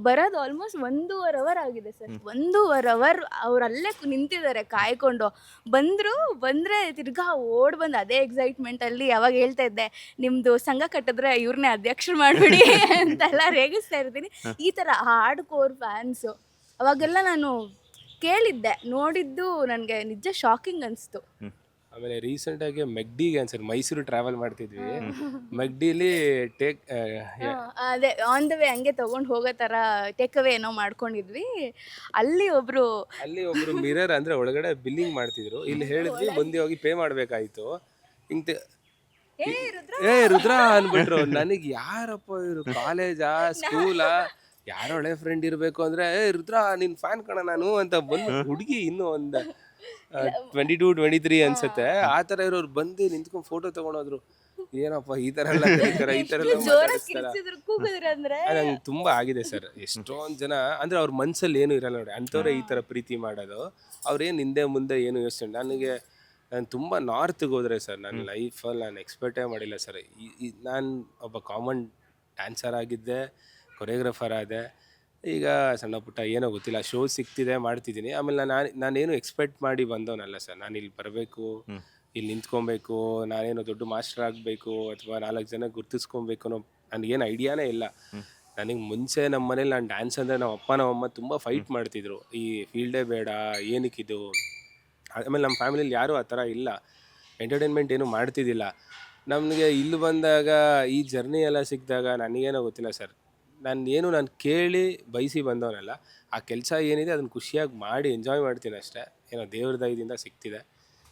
ಬರೋದು ಆಲ್ಮೋಸ್ಟ್ 1.5 ಅವರ್ ಆಗಿದೆ ಸರ್. 1.5 ಅವರ್ ಅವರಲ್ಲೇ ನಿಂತಿದ್ದಾರೆ ಕಾಯ್ಕೊಂಡು. ಬಂದರೆ ತಿರ್ಗಾ ಬಂದು ಅದೇ ಎಕ್ಸೈಟ್ಮೆಂಟಲ್ಲಿ ಅವಾಗ ಹೇಳ್ತಾ ಇದ್ದೆ, ನಿಮ್ಮದು ಸಂಘ ಕಟ್ಟಿದ್ರೆ ಇವ್ರನ್ನೇ ಅಧ್ಯಕ್ಷರು ಮಾಡಿಬಿಡಿ ಅಂತೆಲ್ಲ ರೇಗಿಸ್ತಾ ಇರ್ತೀನಿ. ಈ ಥರ ಹಾರ್ಡ್ಕೋರ್ ಫ್ಯಾನ್ಸು. ಅವಾಗೆಲ್ಲ ನಾನು ಕೇಳಿದ್ದೆ, ನೋಡಿದ್ದು ನನಗೆ ನಿಜ ಶಾಕಿಂಗ್ ಅನಿಸ್ತು. ಆಮೇಲೆ ರೀಸೆಂಟಾಗಿ ಮೆಗ್ಡಿಗೆ ಸರ್ ಮೈಸೂರು ಟ್ರಾವೆಲ್ ಮಾಡ್ತಿದ್ವಿ. ಮೆಗ್ಡಿಲಿ ಅದೇ ಆನ್ ದ ವೇ ಹಂಗೆ ತೊಗೊಂಡು ಹೋಗೋ ಥರ ಟೇಕ್ ಅವೇ ಏನೋ ಮಾಡ್ಕೊಂಡಿದ್ವಿ. ಅಲ್ಲಿ ಒಬ್ರು ಮಿರರ್ ಅಂದರೆ ಒಳಗಡೆ ಬಿಲ್ಲಿಂಗ್ ಮಾಡ್ತಿದ್ರು. ಇಲ್ಲಿ ಹೇಳಿದ್ವಿ ಮುಂದೆ ಹೋಗಿ ಪೇ ಮಾಡಬೇಕಾಯಿತು. ಹಿಂಗೆ ರುದ್ರ ಅಂದ್ಬಿಟ್ರು. ನನಗೆ ಯಾರಪ್ಪ ಇವರು, ಕಾಲೇಜಾ ಸ್ಕೂಲಾ, ಯಾರೋ ಹಳೆ ಫ್ರೆಂಡ್ ಇರಬೇಕು ಅಂದರೆ ರುದ್ರ ನಿನ್ನ ಫ್ಯಾನ್ ಕಣ ನಾನು ಅಂತ ಬಂದು, ಹುಡುಗಿ ಇನ್ನೂ ಒಂದು 22-23 ಅನ್ಸುತ್ತೆ, ಆ ಥರ ಇರೋರು ಬಂದು ನಿಂತ್ಕೊಂಡು ಫೋಟೋ ತೊಗೊಂಡೋದ್ರು. ಏನಪ್ಪ ಈ ಥರ ಎಲ್ಲ ಕರೀತಾರೆ, ಈ ಥರ ಎಲ್ಲ ನಂಗೆ ತುಂಬ ಆಗಿದೆ ಸರ್. ಎಷ್ಟೊಂದು ಜನ ಅಂದರೆ ಅವ್ರ ಮನಸ್ಸಲ್ಲಿ ಏನೂ ಇರಲ್ಲ ನೋಡಿ, ಅಂಥವ್ರೆ ಈ ಥರ ಪ್ರೀತಿ ಮಾಡೋದು. ಅವ್ರೇನು ಹಿಂದೆ ಮುಂದೆ ಏನು ಯೋಚನೆ. ನಾನು ತುಂಬ ನಾರ್ತ್ಗೆ ಹೋದರೆ ಸರ್, ನನ್ನ ಲೈಫಲ್ಲಿ ನಾನು ಎಕ್ಸ್ಪೆಕ್ಟೇ ಮಾಡಿಲ್ಲ ಸರ್. ನಾನು ಒಬ್ಬ ಕಾಮನ್ ಡ್ಯಾನ್ಸರ್ ಆಗಿದ್ದೆ, ಕೊರಿಯೋಗ್ರಾಫರ್ ಆದೆ. ಈಗ ಸಣ್ಣ ಪುಟ್ಟ ಏನೋ ಗೊತ್ತಿಲ್ಲ ಶೋ ಸಿಗ್ತಿದೆ ಮಾಡ್ತಿದ್ದೀನಿ. ಆಮೇಲೆ ನಾನೇನು ಎಕ್ಸ್ಪೆಕ್ಟ್ ಮಾಡಿ ಬಂದವನಲ್ಲ ಸರ್. ನಾನು ಇಲ್ಲಿ ಬರಬೇಕು, ಇಲ್ಲಿ ನಿಂತ್ಕೊಬೇಕು, ನಾನೇನೋ ದೊಡ್ಡ ಮಾಸ್ಟರ್ ಆಗಬೇಕು ಅಥವಾ 4 ಜನ ಗುರ್ತಿಸ್ಕೊಬೇಕು ಅನ್ನೋ ನನಗೇನು ಐಡಿಯಾನೇ ಇಲ್ಲ. ನನಗೆ ಮುಂಚೆ ನಮ್ಮ ಮನೇಲಿ ನಾನು ಡ್ಯಾನ್ಸ್ ಅಂದರೆ ನಮ್ಮ ಅಪ್ಪ ನಮ್ಮಮ್ಮ ತುಂಬ ಫೈಟ್ ಮಾಡ್ತಿದ್ರು, ಈ ಫೀಲ್ಡೇ ಬೇಡ ಏನಕ್ಕಿದು. ಆಮೇಲೆ ನಮ್ಮ ಫ್ಯಾಮಿಲಿಲಿ ಯಾರೂ ಆ ಥರ ಇಲ್ಲ, ಎಂಟರ್ಟೈನ್ಮೆಂಟ್ ಏನೂ ಮಾಡ್ತಿದ್ದಿಲ್ಲ. ನಮಗೆ ಇಲ್ಲಿ ಬಂದಾಗ ಈ ಜರ್ನಿ ಎಲ್ಲ ಸಿಕ್ಕಿದಾಗ ನನಗೇನೋ ಗೊತ್ತಿಲ್ಲ ಸರ್. ನಾನು ಕೇಳಿ ಬಯಸಿ ಬಂದವನಲ್ಲ. ಆ ಕೆಲಸ ಏನಿದೆ ಅದನ್ನು ಖುಷಿಯಾಗಿ ಮಾಡಿ ಎಂಜಾಯ್ ಮಾಡ್ತೀನಿ ಅಷ್ಟೇ. ಏನೋ ದೇವ್ರ ದಯದಿಂದ ಸಿಗ್ತಿದೆ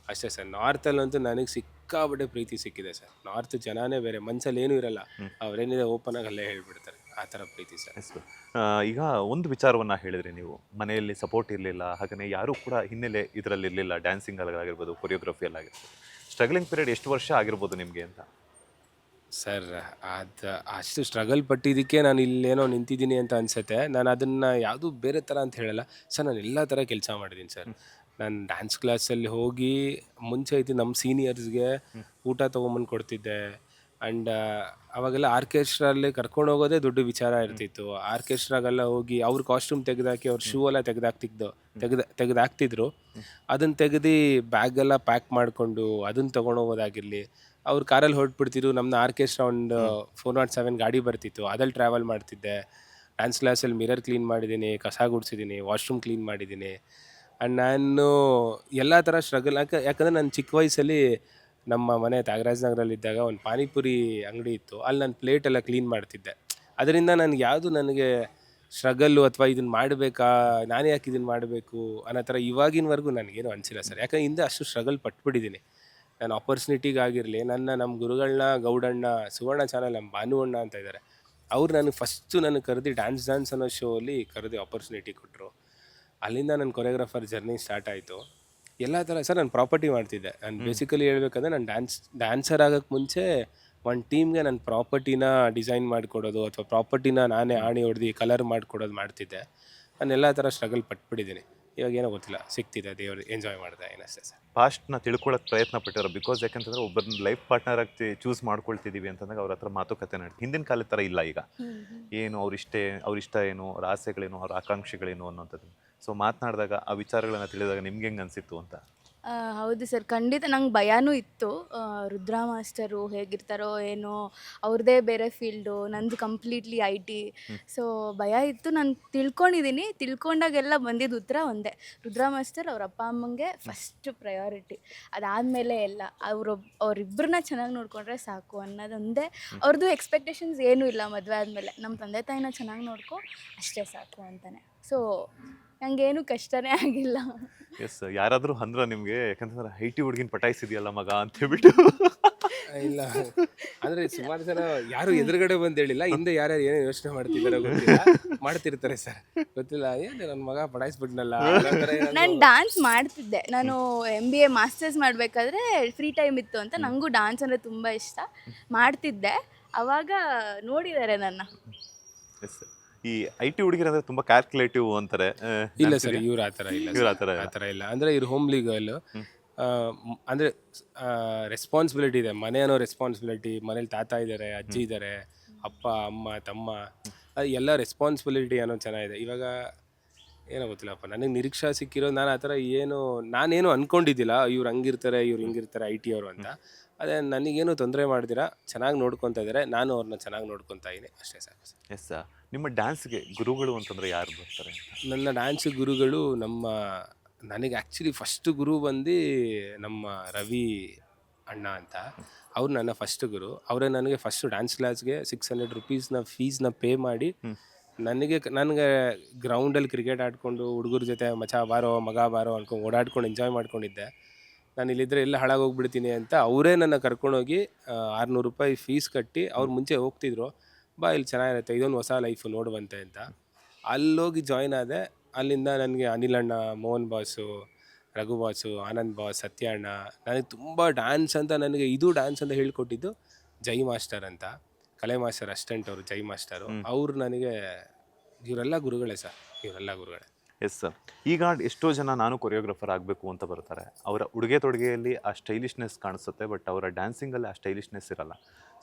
ಅಷ್ಟೇ ಸರ್. ನಾರ್ತಲ್ಲಂತೂ ನನಗೆ ಸಿಕ್ಕಾಬಟ್ಟೆ ಪ್ರೀತಿ ಸಿಕ್ಕಿದೆ ಸರ್. ನಾರ್ತ್ ಜನನೇ ಬೇರೆ, ಮನ್ಸಲ್ಲಿ ಏನೂ ಇರಲ್ಲ, ಅವರೇನಿದೆ ಓಪನ್ ಆಗಿ ಅಲ್ಲೇ ಹೇಳ್ಬಿಡ್ತಾರೆ, ಆ ಥರ ಪ್ರೀತಿ ಸರ್. ಈಗ ಒಂದು ವಿಚಾರವನ್ನು ಹೇಳಿದ್ರಿ ನೀವು, ಮನೆಯಲ್ಲಿ ಸಪೋರ್ಟ್ ಇರಲಿಲ್ಲ, ಹಾಗೆಯೇ ಯಾರೂ ಕೂಡ ಹಿನ್ನೆಲೆ ಇದರಲ್ಲಿ ಇರಲಿಲ್ಲ, ಡ್ಯಾನ್ಸಿಂಗಲ್ಲಾಗಿರ್ಬೋದು, ಕೊರಿಯೋಗ್ರಫಿಯಲ್ಲಾಗಿರ್ಬೋದು. ಸ್ಟ್ರಗ್ಲಿಂಗ್ ಪೀರಿಯಡ್ ಎಷ್ಟು ವರ್ಷ ಆಗಿರ್ಬೋದು ನಿಮಗೆ ಅಂತ? ಸರ್ ಅದು ಅಷ್ಟು ಸ್ಟ್ರಗಲ್ ಪಟ್ಟಿದ್ದಕ್ಕೆ ನಾನು ಇಲ್ಲೇನೋ ನಿಂತಿದ್ದೀನಿ ಅಂತ ಅನಿಸುತ್ತೆ. ನಾನು ಅದನ್ನು ಯಾವುದೂ ಬೇರೆ ಥರ ಅಂತ ಹೇಳಲ್ಲ ಸರ್. ನಾನು ಎಲ್ಲ ಥರ ಕೆಲಸ ಮಾಡಿದ್ದೀನಿ ಸರ್. ನಾನು ಡ್ಯಾನ್ಸ್ ಕ್ಲಾಸಲ್ಲಿ ಹೋಗಿ ಮುಂಚೆ ಐತಿ ನಮ್ಮ ಸೀನಿಯರ್ಸ್ಗೆ ಊಟ ತೊಗೊಂಬಂದು ಕೊಡ್ತಿದ್ದೆ. ಆ್ಯಂಡ್ ಅವಾಗೆಲ್ಲ ಆರ್ಕೆಸ್ಟ್ರಲ್ಲಿ ಕರ್ಕೊಂಡು ಹೋಗೋದೇ ದೊಡ್ಡ ವಿಚಾರ ಇರ್ತಿತ್ತು. ಆರ್ಕೆಸ್ಟ್ರಾಗೆಲ್ಲ ಹೋಗಿ ಅವ್ರ ಕಾಸ್ಟ್ಯೂಮ್ ತೆಗೆದಾಕಿ ಅವ್ರ ಶೂ ಎಲ್ಲ ತೆಗೆದಾಕ್ತಿದ್ರು. ಅದನ್ನು ತೆಗೆದು ಬ್ಯಾಗೆಲ್ಲ ಪ್ಯಾಕ್ ಮಾಡಿಕೊಂಡು ಅದನ್ನು ತೊಗೊಂಡೋಗೋದಾಗಿರಲಿ. ಅವ್ರ ಕಾರಲ್ಲಿ ಹೊರಟ್ಬಿಡ್ತಿದ್ರು. ನಮ್ಮನ್ನ ಆರ್ಕೆಸ್ಟ್ರಾ ಒಂದು 407 ಗಾಡಿ ಬರ್ತಿತ್ತು, ಅದ್ರಲ್ಲಿ ಟ್ರಾವೆಲ್ ಮಾಡ್ತಿದ್ದೆ. ಡ್ಯಾನ್ಸ್ ಕ್ಲಾಸಲ್ಲಿ ಮಿರರ್ ಕ್ಲೀನ್ ಮಾಡಿದ್ದೀನಿ, ಕಸ ಗುಡಿಸಿದ್ದೀನಿ, ವಾಶ್ರೂಮ್ ಕ್ಲೀನ್ ಮಾಡಿದ್ದೀನಿ. ಆ್ಯಂಡ್ ನಾನು ಎಲ್ಲ ಥರ ಸ್ಟ್ರಗಲ್ ಯಾಕಂದರೆ ನಾನು ಚಿಕ್ಕ ವಯಸ್ಸಲ್ಲಿ ನಮ್ಮ ಮನೆ ತ್ಯಾಗರಾಜನಗರಲ್ಲಿದ್ದಾಗ ಒಂದು ಪಾನಿಪುರಿ ಅಂಗಡಿ ಇತ್ತು, ಅಲ್ಲಿ ನಾನು ಪ್ಲೇಟ್ ಎಲ್ಲ ಕ್ಲೀನ್ ಮಾಡ್ತಿದ್ದೆ. ಅದರಿಂದ ನನಗೆ ಸ್ಟ್ರಗಲ್ಲು ಅಥವಾ ಇದನ್ನು ಮಾಡಬೇಕಾ, ನಾನೇ ಯಾಕೆ ಇದನ್ನು ಮಾಡಬೇಕು ಅನ್ನೋ ಥರ ಇವಾಗಿನವರೆಗೂ ನನಗೇನು ಅನಿಸಿಲ್ಲ ಸರ್. ಯಾಕಂದ್ರೆ ಹಿಂದೆ ಅಷ್ಟು ಸ್ಟ್ರಗಲ್ ಪಟ್ಬಿಟ್ಟಿದ್ದೀನಿ ನಾನು. ಆಪರ್ಚುನಿಟಿಗಾಗಿರಲಿ, ನಮ್ಮ ಗುರುಗಳನ್ನ ಗೌಡಣ್ಣ, ಸುವರ್ಣ ಚಾನಲ್, ನಮ್ಮ ಭಾನು ಅಣ್ಣ ಅಂತ ಇದ್ದಾರೆ, ಅವ್ರು ನನಗೆ ಫಸ್ಟು ನನಗೆ ಕರೆದು ಡ್ಯಾನ್ಸ್ ಅನ್ನೋ ಶೋ ಅಲ್ಲಿ ಕರೆದು ಆಪರ್ಚುನಿಟಿ ಕೊಟ್ಟರು. ಅಲ್ಲಿಂದ ನನ್ನ ಕೊರಿಯೋಗ್ರಾಫರ್ ಜರ್ನಿ ಸ್ಟಾರ್ಟ್ ಆಯಿತು. ಎಲ್ಲ ಥರ ಸರ್ ನಾನು ಪ್ರಾಪರ್ಟಿ ಮಾಡ್ತಿದ್ದೆ. ನಾನು ಬೇಸಿಕಲಿ ಹೇಳ್ಬೇಕಂದ್ರೆ ನಾನು ಡ್ಯಾನ್ಸರ್ ಆಗೋಕ್ಕೆ ಮುಂಚೆ ಒಂದು ಟೀಮ್ಗೆ ನಾನು ಪ್ರಾಪರ್ಟಿನ ಡಿಸೈನ್ ಮಾಡಿಕೊಡೋದು ಅಥವಾ ಪ್ರಾಪರ್ಟಿನ ನಾನೇ ಆಣಿ ಹೊಡೆದು ಕಲರ್ ಮಾಡಿಕೊಡೋದು ಮಾಡ್ತಿದ್ದೆ. ನಾನು ಎಲ್ಲ ಥರ ಸ್ಟ್ರಗಲ್ ಪಟ್ಬಿಟ್ಟಿದ್ದೀನಿ. ಇವಾಗ ಏನೋ ಗೊತ್ತಿಲ್ಲ, ಸಿಗ್ತಿದೆ, ದೇವರು ಎಂಜಾಯ್ ಮಾಡ್ತಾ ಏನಷ್ಟೇ ಸರ್. ಪಾಸ್ಟ್ನ ತಿಳ್ಕೊಳ್ಳೋಕೆ ಪ್ರಯತ್ನ ಪಟ್ಟಿರೋ, ಬಿಕಾಸ್ ಯಾಕಂತಂದ್ರೆ ಒಬ್ಬರನ್ನ ಲೈಫ್ ಪಾರ್ಟ್ನರ್ ಆಗಿ ಚೂಸ್ ಮಾಡ್ಕೊಳ್ತಿದ್ದೀವಿ ಅಂತಂದಾಗ ಅವ್ರ ಹತ್ರ ಮಾತುಕತೆ ನಡೀತಿ. ಹಿಂದಿನ ಕಾಲದ ಥರ ಇಲ್ಲ ಈಗ. ಏನು ಅವ್ರ ಇಷ್ಟ ಏನು, ಅವ್ರ ಆಸೆಗಳೇನು, ಅವ್ರ ಆಕಾಂಕ್ಷೆಗಳೇನು ಅನ್ನೋಂಥದ್ದು. ಸೊ ಮಾತನಾಡಿದಾಗ ಆ ವಿಚಾರಗಳನ್ನ ತಿಳಿದಾಗ ನಿಮ್ಗೆ ಹೆಂಗೆ ಅನಿಸಿತ್ತು ಅಂತ? ಹೌದು ಸರ್, ಖಂಡಿತ ನಂಗೆ ಭಯನೂ ಇತ್ತು. ರುದ್ರಾ ಮಾಸ್ಟರು ಹೇಗಿರ್ತಾರೋ ಏನೋ, ಅವ್ರದ್ದೇ ಬೇರೆ ಫೀಲ್ಡು, ನಂದು ಕಂಪ್ಲೀಟ್ಲಿ IT. ಸೊ ಭಯ ಇತ್ತು. ನಾನು ತಿಳ್ಕೊಂಡಾಗೆಲ್ಲ ಬಂದಿದ್ದು ಉತ್ತರ ಒಂದೇ: ರುದ್ರಾ ಮಾಸ್ಟರ್ ಅವ್ರ ಅಪ್ಪ ಅಮ್ಮಂಗೆ ಫಸ್ಟ್ ಪ್ರಯಾರಿಟಿ, ಅದಾದಮೇಲೆ ಎಲ್ಲ ಅವರಿಬ್ಬರನ್ನ ಚೆನ್ನಾಗಿ ನೋಡಿಕೊಂಡ್ರೆ ಸಾಕು ಅನ್ನೋದೊಂದೇ. ಅವ್ರದ್ದು ಎಕ್ಸ್ಪೆಕ್ಟೇಷನ್ಸ್ ಏನೂ ಇಲ್ಲ. ಮದುವೆ ಆದಮೇಲೆ ನಮ್ಮ ತಂದೆ ತಾಯಿನ ಚೆನ್ನಾಗಿ ನೋಡ್ಕೊ, ಅಷ್ಟೇ ಸಾಕು ಅಂತಾನೆ. ಸೊ ನನಗೇನು ಕಷ್ಟನೇ ಆಗಿಲ್ಲ. ಎಸ್, ಯಾರಾದರೂ ಅಂದ್ರೆ ನಿಮಗೆ, ಯಾಕಂತಂದ್ರೆ IT ಹುಡುಗಿನ ಪಟಾಯಿಸಿದೆಯಲ್ಲ ಮಗ ಅಂತ ಹೇಳ್ಬಿಟ್ಟು? ಇಲ್ಲ, ಅಂದರೆ ಸುಮಾರು ಜನ ಯಾರು ಎದುರುಗಡೆ ಬಂದು ಹೇಳಿಲ್ಲ, ಹಿಂದೆ ಯಾರ್ಯಾರು ಏನೋ ಯೋಚನೆ ಮಾಡ್ತಿದ್ದಾರೆ ಗೊತ್ತಿಲ್ಲ, ಮಾಡ್ತಿರ್ತಾರೆ ಸರ್, ಗೊತ್ತಿಲ್ಲ. ಏನು ನನ್ನ ಮಗ ಪಡಾಯಿಸ್ಬಿಟ್ನಲ್ಲ. ನಾನು ಡ್ಯಾನ್ಸ್ ಮಾಡ್ತಿದ್ದೆ. ನಾನು MBA ಮಾಸ್ಟರ್ಸ್ ಮಾಡಬೇಕಾದ್ರೆ ಫ್ರೀ ಟೈಮ್ ಇತ್ತು ಅಂತ ನನಗೂ ಡ್ಯಾನ್ಸ್ ಅಂದರೆ ತುಂಬ ಇಷ್ಟ, ಮಾಡ್ತಿದ್ದೆ. ಆವಾಗ ನೋಡಿದ್ದಾರೆ ನನ್ನ. ಎಸ್, ಈ IT ಹುಡುಗಿರಂದ್ರೆ ತುಂಬ ಕ್ಯಾಲ್ಕುಲೇಟಿವ್ ಅಂತಾರೆ. ಇಲ್ಲ ಸರ್, ಇವ್ರು ಆ ಥರ ಇಲ್ಲ, ಇವ್ರು ಆ ಥರ ಆ ಥರ ಇಲ್ಲ. ಅಂದರೆ ಇವ್ರು ಹೋಮ್ಲಿ ಗರ್ಲು. ಅಂದರೆ ರೆಸ್ಪಾನ್ಸಿಬಿಲಿಟಿ ಇದೆ, ಮನೆ ಅನ್ನೋ ರೆಸ್ಪಾನ್ಸಿಬಿಲಿಟಿ. ಮನೇಲಿ ತಾತ ಇದ್ದಾರೆ, ಅಜ್ಜಿ ಇದ್ದಾರೆ, ಅಪ್ಪ ಅಮ್ಮ ತಮ್ಮ, ಅದು ಎಲ್ಲ ರೆಸ್ಪಾನ್ಸಿಬಿಲಿಟಿ ಅನ್ನೋ ಚೆನ್ನಾಗಿದೆ. ಇವಾಗ ಏನೋ ಗೊತ್ತಿಲ್ಲಪ್ಪ, ನನಗೆ ನಿರೀಕ್ಷೆ ಸಿಕ್ಕಿರೋದು, ನಾನು ಆ ಥರ ನಾನೇನು ಅಂದ್ಕೊಂಡಿದ್ದಿಲ್ಲ ಇವ್ರು ಹಂಗಿರ್ತಾರೆ, ಇವ್ರು ಹಿಂಗಿರ್ತಾರೆ IT ಅವರು ಅಂತ. ಅದೇ ನನಗೇನು ತೊಂದರೆ ಮಾಡ್ದಿರಾ ಚೆನ್ನಾಗಿ ನೋಡ್ಕೊತಾ ಇದ್ದಾರೆ, ನಾನು ಅವ್ರನ್ನ ಚೆನ್ನಾಗಿ ನೋಡ್ಕೊತಾ ಇದ್ದೀನಿ, ಅಷ್ಟೇ ಸಾಕು ಸರ್. ಎಸ್, ನಿಮ್ಮ ಡ್ಯಾನ್ಸ್ಗೆ ಗುರುಗಳು ಅಂತಂದ್ರೆ ಯಾರು ಬರ್ತಾರೆ ಅಂತ? ನನ್ನ ಡ್ಯಾನ್ಸ್ ಗುರುಗಳು ನನಗೆ ಆ್ಯಕ್ಚುಲಿ ಫಸ್ಟ್ ಗುರು ಬಂದು ನಮ್ಮ ರವಿ ಅಣ್ಣ ಅಂತ. ಅವ್ರು ನನ್ನ ಫಸ್ಟ್ ಗುರು. ಅವರೇ ನನಗೆ ಫಸ್ಟು ಡ್ಯಾನ್ಸ್ ಕ್ಲಾಸ್ಗೆ 600 ರೂಪೀಸ್ನ ಫೀಸ್ನ ಪೇ ಮಾಡಿ ನನಗೆ ಗ್ರೌಂಡಲ್ಲಿ ಕ್ರಿಕೆಟ್ ಆಡಿಕೊಂಡು ಹುಡುಗರ ಜೊತೆ ಮಚ ಬಾರೋ ಮಗ ಬಾರೋ ಅನ್ಕೊಂಡು ಓಡಾಡ್ಕೊಂಡು ಎಂಜಾಯ್ ಮಾಡ್ಕೊಂಡಿದ್ದೆ. ನಾನು ಇಲ್ಲಿದ್ದರೆ ಎಲ್ಲ ಹಾಳಾಗೋಗ್ಬಿಡ್ತೀನಿ ಅಂತ ಅವರೇ ನನ್ನ ಕರ್ಕೊಂಡೋಗಿ 600 ರೂಪಾಯಿ ಫೀಸ್ ಕಟ್ಟಿ, ಅವ್ರು ಮುಂಚೆ ಹೋಗ್ತಿದ್ರು, ಬಾ ಇಲ್ಲಿ ಚೆನ್ನಾಗಿರುತ್ತೆ, ಇದೊಂದು ಹೊಸ ಲೈಫು ನೋಡುವಂತೆ ಅಂತ. ಅಲ್ಲೋಗಿ ಜಾಯ್ನ್ ಆದೆ. ಅಲ್ಲಿಂದ ನನಗೆ ಅನಿಲ್ ಅಣ್ಣ, Mohan boss, Raghu boss, Anand boss, ಸತ್ಯ ಅಣ್ಣ, ನನಗೆ ತುಂಬ ಡ್ಯಾನ್ಸ್ ಅಂತ, ನನಗೆ ಇದು ಡ್ಯಾನ್ಸ್ ಅಂತ ಹೇಳ್ಕೊಟ್ಟಿದ್ದು ಜೈ ಮಾಸ್ಟರ್ ಅಂತ, ಕಲೆ ಮಾಸ್ಟರ್ ಅಸಿಸ್ಟೆಂಟ್ ಅವರು, ಜೈ ಮಾಸ್ಟರು. ಅವರು ನನಗೆ ಇವರೆಲ್ಲ ಗುರುಗಳೇ ಸರ್, ಇವರೆಲ್ಲ ಗುರುಗಳೇ. Yes sir. ಈಗ ಎಷ್ಟೋ ಜನ ನಾನು ಕೊರಿಯೋಗ್ರಾಫರ್ ಆಗಬೇಕು ಅಂತ ಬರ್ತಾರೆ. ಅವರ ಉಡುಗೆ ತೊಡುಗೆಯಲ್ಲಿ ಆ ಸ್ಟೈಲಿಶ್ನೆಸ್ ಕಾಣಿಸುತ್ತೆ, ಬಟ್ ಅವರ ಡ್ಯಾನ್ಸಿಂಗಲ್ಲಿ ಆ ಸ್ಟೈಲಿಶ್ನೆಸ್ ಇರಲ್ಲ.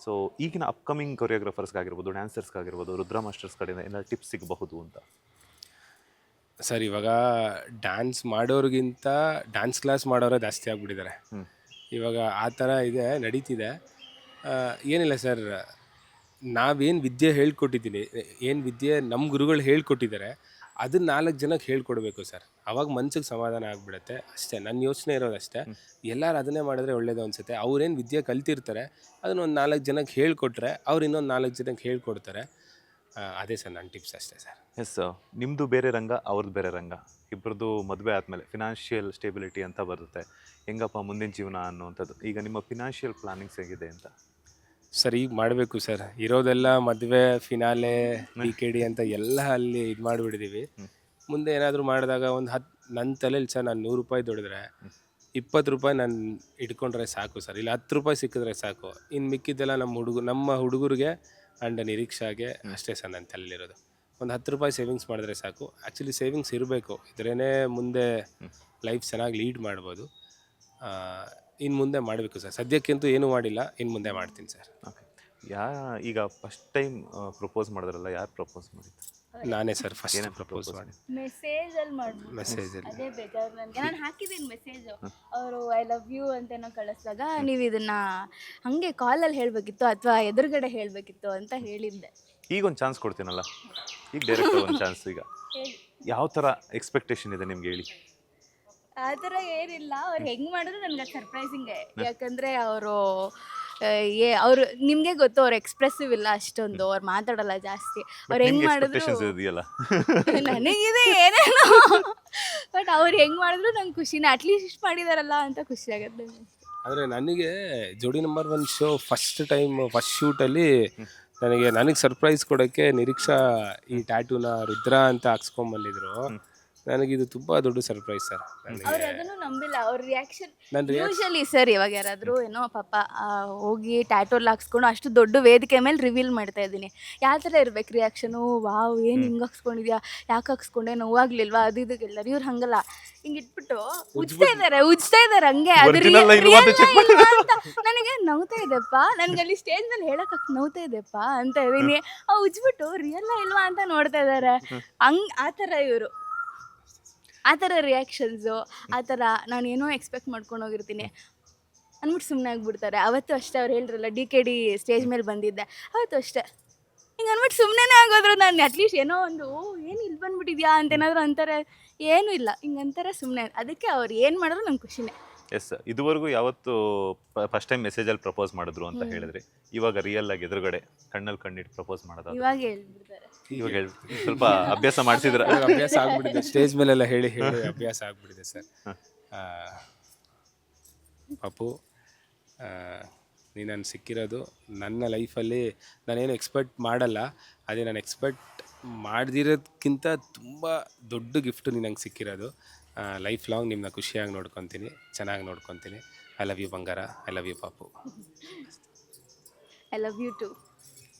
ಸೊ ಈಗಿನ ಅಪ್ಕಮಿಂಗ್ ಕೊರಿಯೋಗ್ರಾಫರ್ಸ್ಗಾಗಿರ್ಬೋದು, ಡ್ಯಾನ್ಸರ್ಸ್ಗಾಗಿರ್ಬೋದು, ರುದ್ರಾ ಮಾಸ್ಟರ್ಸ್ ಕಡೆಯಿಂದ ಏನಾದ್ರು ಟಿಪ್ಸ್ ಸಿಗಬಹುದು ಅಂತ? ಸರ್, ಇವಾಗ ಡ್ಯಾನ್ಸ್ ಮಾಡೋರಿಗಿಂತ ಡ್ಯಾನ್ಸ್ ಕ್ಲಾಸ್ ಮಾಡೋರೇ ಜಾಸ್ತಿ ಆಗಿಬಿಟ್ಟಿದ್ದಾರೆ. ಇವಾಗ ಆ ಥರ ಇದೆ, ನಡೀತಿದೆ. ಏನಿಲ್ಲ ಸರ್, ನಾವೇನು ವಿದ್ಯೆ ಹೇಳ್ಕೊಟ್ಟಿದ್ದೀನಿ, ಏನು ವಿದ್ಯೆ ನಮ್ಮ ಗುರುಗಳು ಹೇಳ್ಕೊಟ್ಟಿದ್ದಾರೆ, ಅದನ್ನ 4 ಜನಕ್ಕೆ ಹೇಳ್ಕೊಡ್ಬೇಕು ಸರ್. ಅವಾಗ ಮನ್ಸಿಗೆ ಸಮಾಧಾನ ಆಗಿಬಿಡುತ್ತೆ, ಅಷ್ಟೇ. ನನ್ನ ಯೋಚನೆ ಇರೋದಷ್ಟೇ. ಎಲ್ಲರೂ ಅದನ್ನೇ ಮಾಡಿದ್ರೆ ಒಳ್ಳೇದು ಅನಿಸುತ್ತೆ. ಅವ್ರೇನು ವಿದ್ಯೆ ಕಲ್ತಿರ್ತಾರೆ, ಅದನ್ನ ಒಂದು 4 ಜನಕ್ಕೆ ಹೇಳ್ಕೊಟ್ರೆ ಅವ್ರು ಇನ್ನೊಂದು 4 ಜನಕ್ಕೆ ಹೇಳ್ಕೊಡ್ತಾರೆ. ಅದೇ ಸರ್ ನನ್ನ ಟಿಪ್ಸ್, ಅಷ್ಟೇ ಸರ್. ಎಸ್, ನಿಮ್ಮದು ಬೇರೆ ರಂಗ, ಅವ್ರದ್ದು ಬೇರೆ ರಂಗ. ಇಬ್ಬರದು ಮದುವೆ ಆದಮೇಲೆ ಫಿನಾನ್ಷಿಯಲ್ ಸ್ಟೇಬಿಲಿಟಿ ಅಂತ ಬರುತ್ತೆ. ಹೆಂಗಪ್ಪ ಮುಂದಿನ ಜೀವನ ಅನ್ನುವಂಥದ್ದು. ಈಗ ನಿಮ್ಮ ಫಿನಾನ್ಷಿಯಲ್ ಪ್ಲಾನಿಂಗ್ಸ್ ಹೇಗಿದೆ ಅಂತ? ಸರ್, ಈಗ ಮಾಡಬೇಕು ಸರ್. ಇರೋದೆಲ್ಲ ಮದುವೆ, ಫಿನಾಲೆ, PKD ಅಂತ ಎಲ್ಲ ಅಲ್ಲಿ ಇದು ಮಾಡಿಬಿಟ್ಟಿದ್ದೀವಿ. ಮುಂದೆ ಏನಾದರೂ ಮಾಡಿದಾಗ ನನ್ನ ತಲೆಯಲ್ಲಿ ಸರ್, ನಾನು 100 ರೂಪಾಯಿ ದುಡಿದ್ರೆ 20 ರೂಪಾಯಿ ನಾನು ಇಟ್ಕೊಂಡ್ರೆ ಸಾಕು ಸರ್, ಇಲ್ಲ 10 ರೂಪಾಯಿ ಸಿಕ್ಕಿದ್ರೆ ಸಾಕು. ಇನ್ನು ಮಿಕ್ಕಿದ್ದೆಲ್ಲ ನಮ್ಮ ಹುಡುಗರಿಗೆ ಆ್ಯಂಡ್ ನಿರೀಕ್ಷಾಗೆ ಅಷ್ಟೇ ಸರ್ ನನ್ನ ತಲೆಯಲ್ಲಿರೋದು. ಒಂದು 10 ರೂಪಾಯಿ ಸೇವಿಂಗ್ಸ್ ಮಾಡಿದ್ರೆ ಸಾಕು. ಆ್ಯಕ್ಚುಲಿ ಸೇವಿಂಗ್ಸ್ ಇರಬೇಕು, ಇದ್ರೇ ಮುಂದೆ ಲೈಫ್ ಚೆನ್ನಾಗಿ ಲೀಡ್ ಮಾಡ್ಬೋದು. ಇನ್ನು ಮುಂದೆ ಮಾಡಬೇಕು ಸರ್. ಸದ್ಯಕ್ಕಂತೂ ಏನೂ ಮಾಡಿಲ್ಲ, ಇನ್ನು ಮುಂದೆ ಮಾಡ್ತೀನಿ ಸರ್. ಓಕೆ. ಈಗ ಫಸ್ಟ್ ಟೈಮ್ ಪ್ರಪೋಸ್ ಮಾಡಿದ್ರಲ್ಲ, ಯಾರು ಪ್ರಪೋಸ್ ಮಾಡಿದ್ದು? ನಾನೇ ಸರ್ ಫಸ್ಟ್ ಪ್ರಪೋಸ್ ಮಾಡಿ. ಮೆಸೇಜಲ್ಲಿ ಮಾಡ್ಬೋದು. ಮೆಸೇಜಲ್ಲಿ ಅದೇ ಬೇಜಾರು ನನಗೆ. ನಾನು ಹಾಕಿದ್ದೀನಿ ಮೆಸೇಜು, ಅವರು ಐ ಲವ್ ಯು ಅಂತೇನೋ ಕಳಿಸಿದಾಗ, ನೀವು ಇದನ್ನು ಹಾಗೆ ಕಾಲಲ್ಲಿ ಹೇಳಬೇಕಿತ್ತು ಅಥವಾ ಎದುರುಗಡೆ ಹೇಳಬೇಕಿತ್ತು ಅಂತ ಹೇಳಿದ್ದೆ. ಈಗ ಒಂದು ಚಾನ್ಸ್ ಕೊಡ್ತೀನಲ್ಲ, ಈಗ ಡೈರೆಕ್ಟ್ ಒಂದು ಚಾನ್ಸ್. ಈಗ ಹೇಳಿ. ಯಾವ ಥರ ಎಕ್ಸ್ಪೆಕ್ಟೇಷನ್ ಇದೆ ನಿಮ್ಗೆ ಹೇಳಿ? ಆ ಥರ ಏನಿಲ್ಲ. ಅವ್ರು ಹೆಂಗ್ ಮಾಡಿದ್ರು ನನ್ಗೆ ಅದು ಸರ್ಪ್ರೈಸಿಂಗೇ. ಯಾಕಂದ್ರೆ ಅವರು ಅವರು ನಿಮಗೆ ಗೊತ್ತು, ಅವ್ರು ಎಕ್ಸ್‌ಪ್ರೆಸಿವ್ ಇಲ್ಲ ಅಷ್ಟೊಂದು. ಅವ್ರು ಮಾತಾಡಲ್ಲ ಜಾಸ್ತಿ. ಬಟ್ ಅವ್ರು ಹೆಂಗ್ ನಿಮ್ಗೆ ಮಾಡಿದ್ರು ಎಕ್ಸ್ಪೆಕ್ಟೇಷನ್ಸ್ ಇದೆಯಲ್ಲ. ನನಗಿದೆ ಏನೇನೋ. ಬಟ್ ಅವ್ರು ಹೆಂಗ್ ಮಾಡಿದ್ರು ನಂಗೆ ಖುಷಿನೇ. ಅಟ್ಲೀಸ್ಟ್ ಇಷ್ಟು ಮಾಡಿದಾರಲ್ಲ ಅಂತ ಖುಷಿ ಆಗುತ್ತೆ ನಂಗೆ. ಆದರೆ ನನಗೆ ಜೋಡಿ ನಂಬರ್ 1 ಶೋ ಫಸ್ಟ್ ಶೂಟಲ್ಲಿ ನನಗೆ ಸರ್ಪ್ರೈಸ್ ಕೊಡೋಕ್ಕೆ ನಿರೀಕ್ಷಾ ಈ ಟ್ಯಾಟೂನ ರುದ್ರ ಅಂತ ಹಾಕ್ಸ್ಕೊಂಬಂದಿದ್ರು. ನನಗಿದು ತುಂಬ ದೊಡ್ಡ ಸರ್ಪ್ರೈಸ್ ಸರ್. ಅವ್ರು ಅದನ್ನು ನಂಬಿಲ್ಲ. ಅವ್ರ ರಿಯಾಕ್ಷನ್ ನನ್ನ ಯೂಶಲಿ ಸರ್, ಇವಾಗ ಯಾರಾದರೂ ಏನೋ ಪಾಪ ಹೋಗಿ ಟ್ಯಾಟೂಲ್ ಹಾಕ್ಸ್ಕೊಂಡು ಅಷ್ಟು ದೊಡ್ಡ ವೇದಿಕೆ ಮೇಲೆ ರಿವೀಲ್ ಮಾಡ್ತಾ ಇದ್ದೀನಿ, ಯಾವ ಥರ ಇರ್ಬೇಕು ರಿಯಾಕ್ಷನು? ವಾವ್, ಏನು ಹಿಂಗೆ ಹಾಕ್ಸ್ಕೊಂಡಿದ್ಯಾ, ಯಾಕೆ ಹಾಕ್ಸ್ಕೊಂಡೆ, ನೋವಾಗ್ಲಿಲ್ವಾ, ಅದು ಇದಕ್ಕೆಲ್ಲ. ಇವ್ರು ಹಂಗಲ್ಲ, ಹಿಂಗೆ ಇಟ್ಬಿಟ್ಟು ಉಜ್ತಾ ಇದ್ದಾರೆ ಹಂಗೆ. ಅದು Original ಇಲ್ವಾ ಅಂತ check ಅಂತ ನನಗೆ ನೋವ್ತಾ ಇದೆಪ್ಪ, ನನಗೆ ಅಲ್ಲಿ ಸ್ಟೇಜ್ ಮೇಲೆ ಹೇಳಕ್ಕೆ ನೋವ್ತಾ ಇದೆಪ್ಪ ಅಂತ ಇದೀನಿ. ಉಜ್ಬಿಟ್ಟು ರಿಯಲ್ಲ ಇಲ್ವಾ ಅಂತ ನೋಡ್ತಾ ಇದ್ದಾರೆ. ಆ ಥರ ಇವರು, ಆ ಥರ ರಿಯಾಕ್ಷನ್ಸು, ಆ ಥರ ನಾನೇನೋ ಎಕ್ಸ್ಪೆಕ್ಟ್ ಮಾಡ್ಕೊಂಡು ಹೋಗಿರ್ತೀನಿ ಅಂದ್ಬಿಟ್ಟು ಸುಮ್ಮನೆ ಆಗಿಬಿಡ್ತಾರೆ. ಅವತ್ತು ಅಷ್ಟೇ ಅವ್ರು ಹೇಳಿದ್ರಲ್ಲ DKD ಸ್ಟೇಜ್ ಮೇಲೆ ಬಂದಿದ್ದೆ, ಅವತ್ತು ಅಷ್ಟೇ ಹಿಂಗೆ ಅಂದ್ಬಿಟ್ಟು ಸುಮ್ಮನೆ ಆಗೋದ್ರು. ನಾನು ಅಟ್ಲೀಸ್ಟ್ ಏನೋ ಒಂದು ಏನು ಇಲ್ಲಿ ಬಂದ್ಬಿಟ್ಟಿದ್ಯಾ ಅಂತ ಏನಾದರೂ ಅಂತಾರೆ, ಏನೂ ಇಲ್ಲ, ಹಿಂಗೆ ಅಂತಾರೆ ಸುಮ್ಮನೆ. ಅದಕ್ಕೆ ಅವ್ರು ಏನು ಮಾಡಿದ್ರು ನಂಗೆ ಖುಷಿನೇ. ಎಸ್, ಇದುವರೆಗೂ ಯಾವತ್ತು ಫಸ್ಟ್ ಟೈಮ್ ಮೆಸೇಜಲ್ಲಿ ಪ್ರಪೋಸ್ ಮಾಡಿದ್ರು ಅಂತ ಹೇಳಿದ್ರಿ, ಇವಾಗ ರಿಯಲ್ ಆಗಿ ಎದುರುಗಡೆ ಕಣ್ಣಲ್ಲಿ ಕಣ್ಣಿಟ್ಟು ಪ್ರಪೋಸ್ ಮಾಡೋದು ಇವಾಗ ಹೇಳ್ಬಿಡ್ತಾರೆ. ಇವಾಗ ಸ್ವಲ್ಪ ಅಭ್ಯಾಸ ಮಾಡಿಸಿದ್ರ? ಅಭ್ಯಾಸ ಆಗ್ಬಿಟ್ಟಿದೆ, ಸ್ಟೇಜ್ ಮೇಲೆಲ್ಲ ಹೇಳಿ ಅಭ್ಯಾಸ ಆಗ್ಬಿಟ್ಟಿದೆ ಸರ್. ಪಾಪು, ನೀನು ನಾನು ಸಿಕ್ಕಿರೋದು ನನ್ನ ಲೈಫಲ್ಲಿ ನಾನೇನು ಎಕ್ಸ್ಪೆಕ್ಟ್ ಮಾಡಲ್ಲ. ಅದೇ ನಾನು ಎಕ್ಸ್ಪೆಕ್ಟ್ ಮಾಡ್ದಿರೋದಕ್ಕಿಂತ ತುಂಬ ದೊಡ್ಡ ಗಿಫ್ಟು ನೀನು ನಂಗೆ ಸಿಕ್ಕಿರೋದು. ಲೈಫ್ ಲಾಂಗ್ ನಿಮ್ಮನ್ನ ಖುಷಿಯಾಗಿ ನೋಡ್ಕೊತೀನಿ, ಚೆನ್ನಾಗಿ ನೋಡ್ಕೊತೀನಿ. ಐ ಲವ್ ಯು ಬಂಗಾರ, ಐ ಲವ್ ಯು ಪಾಪು. I love you too.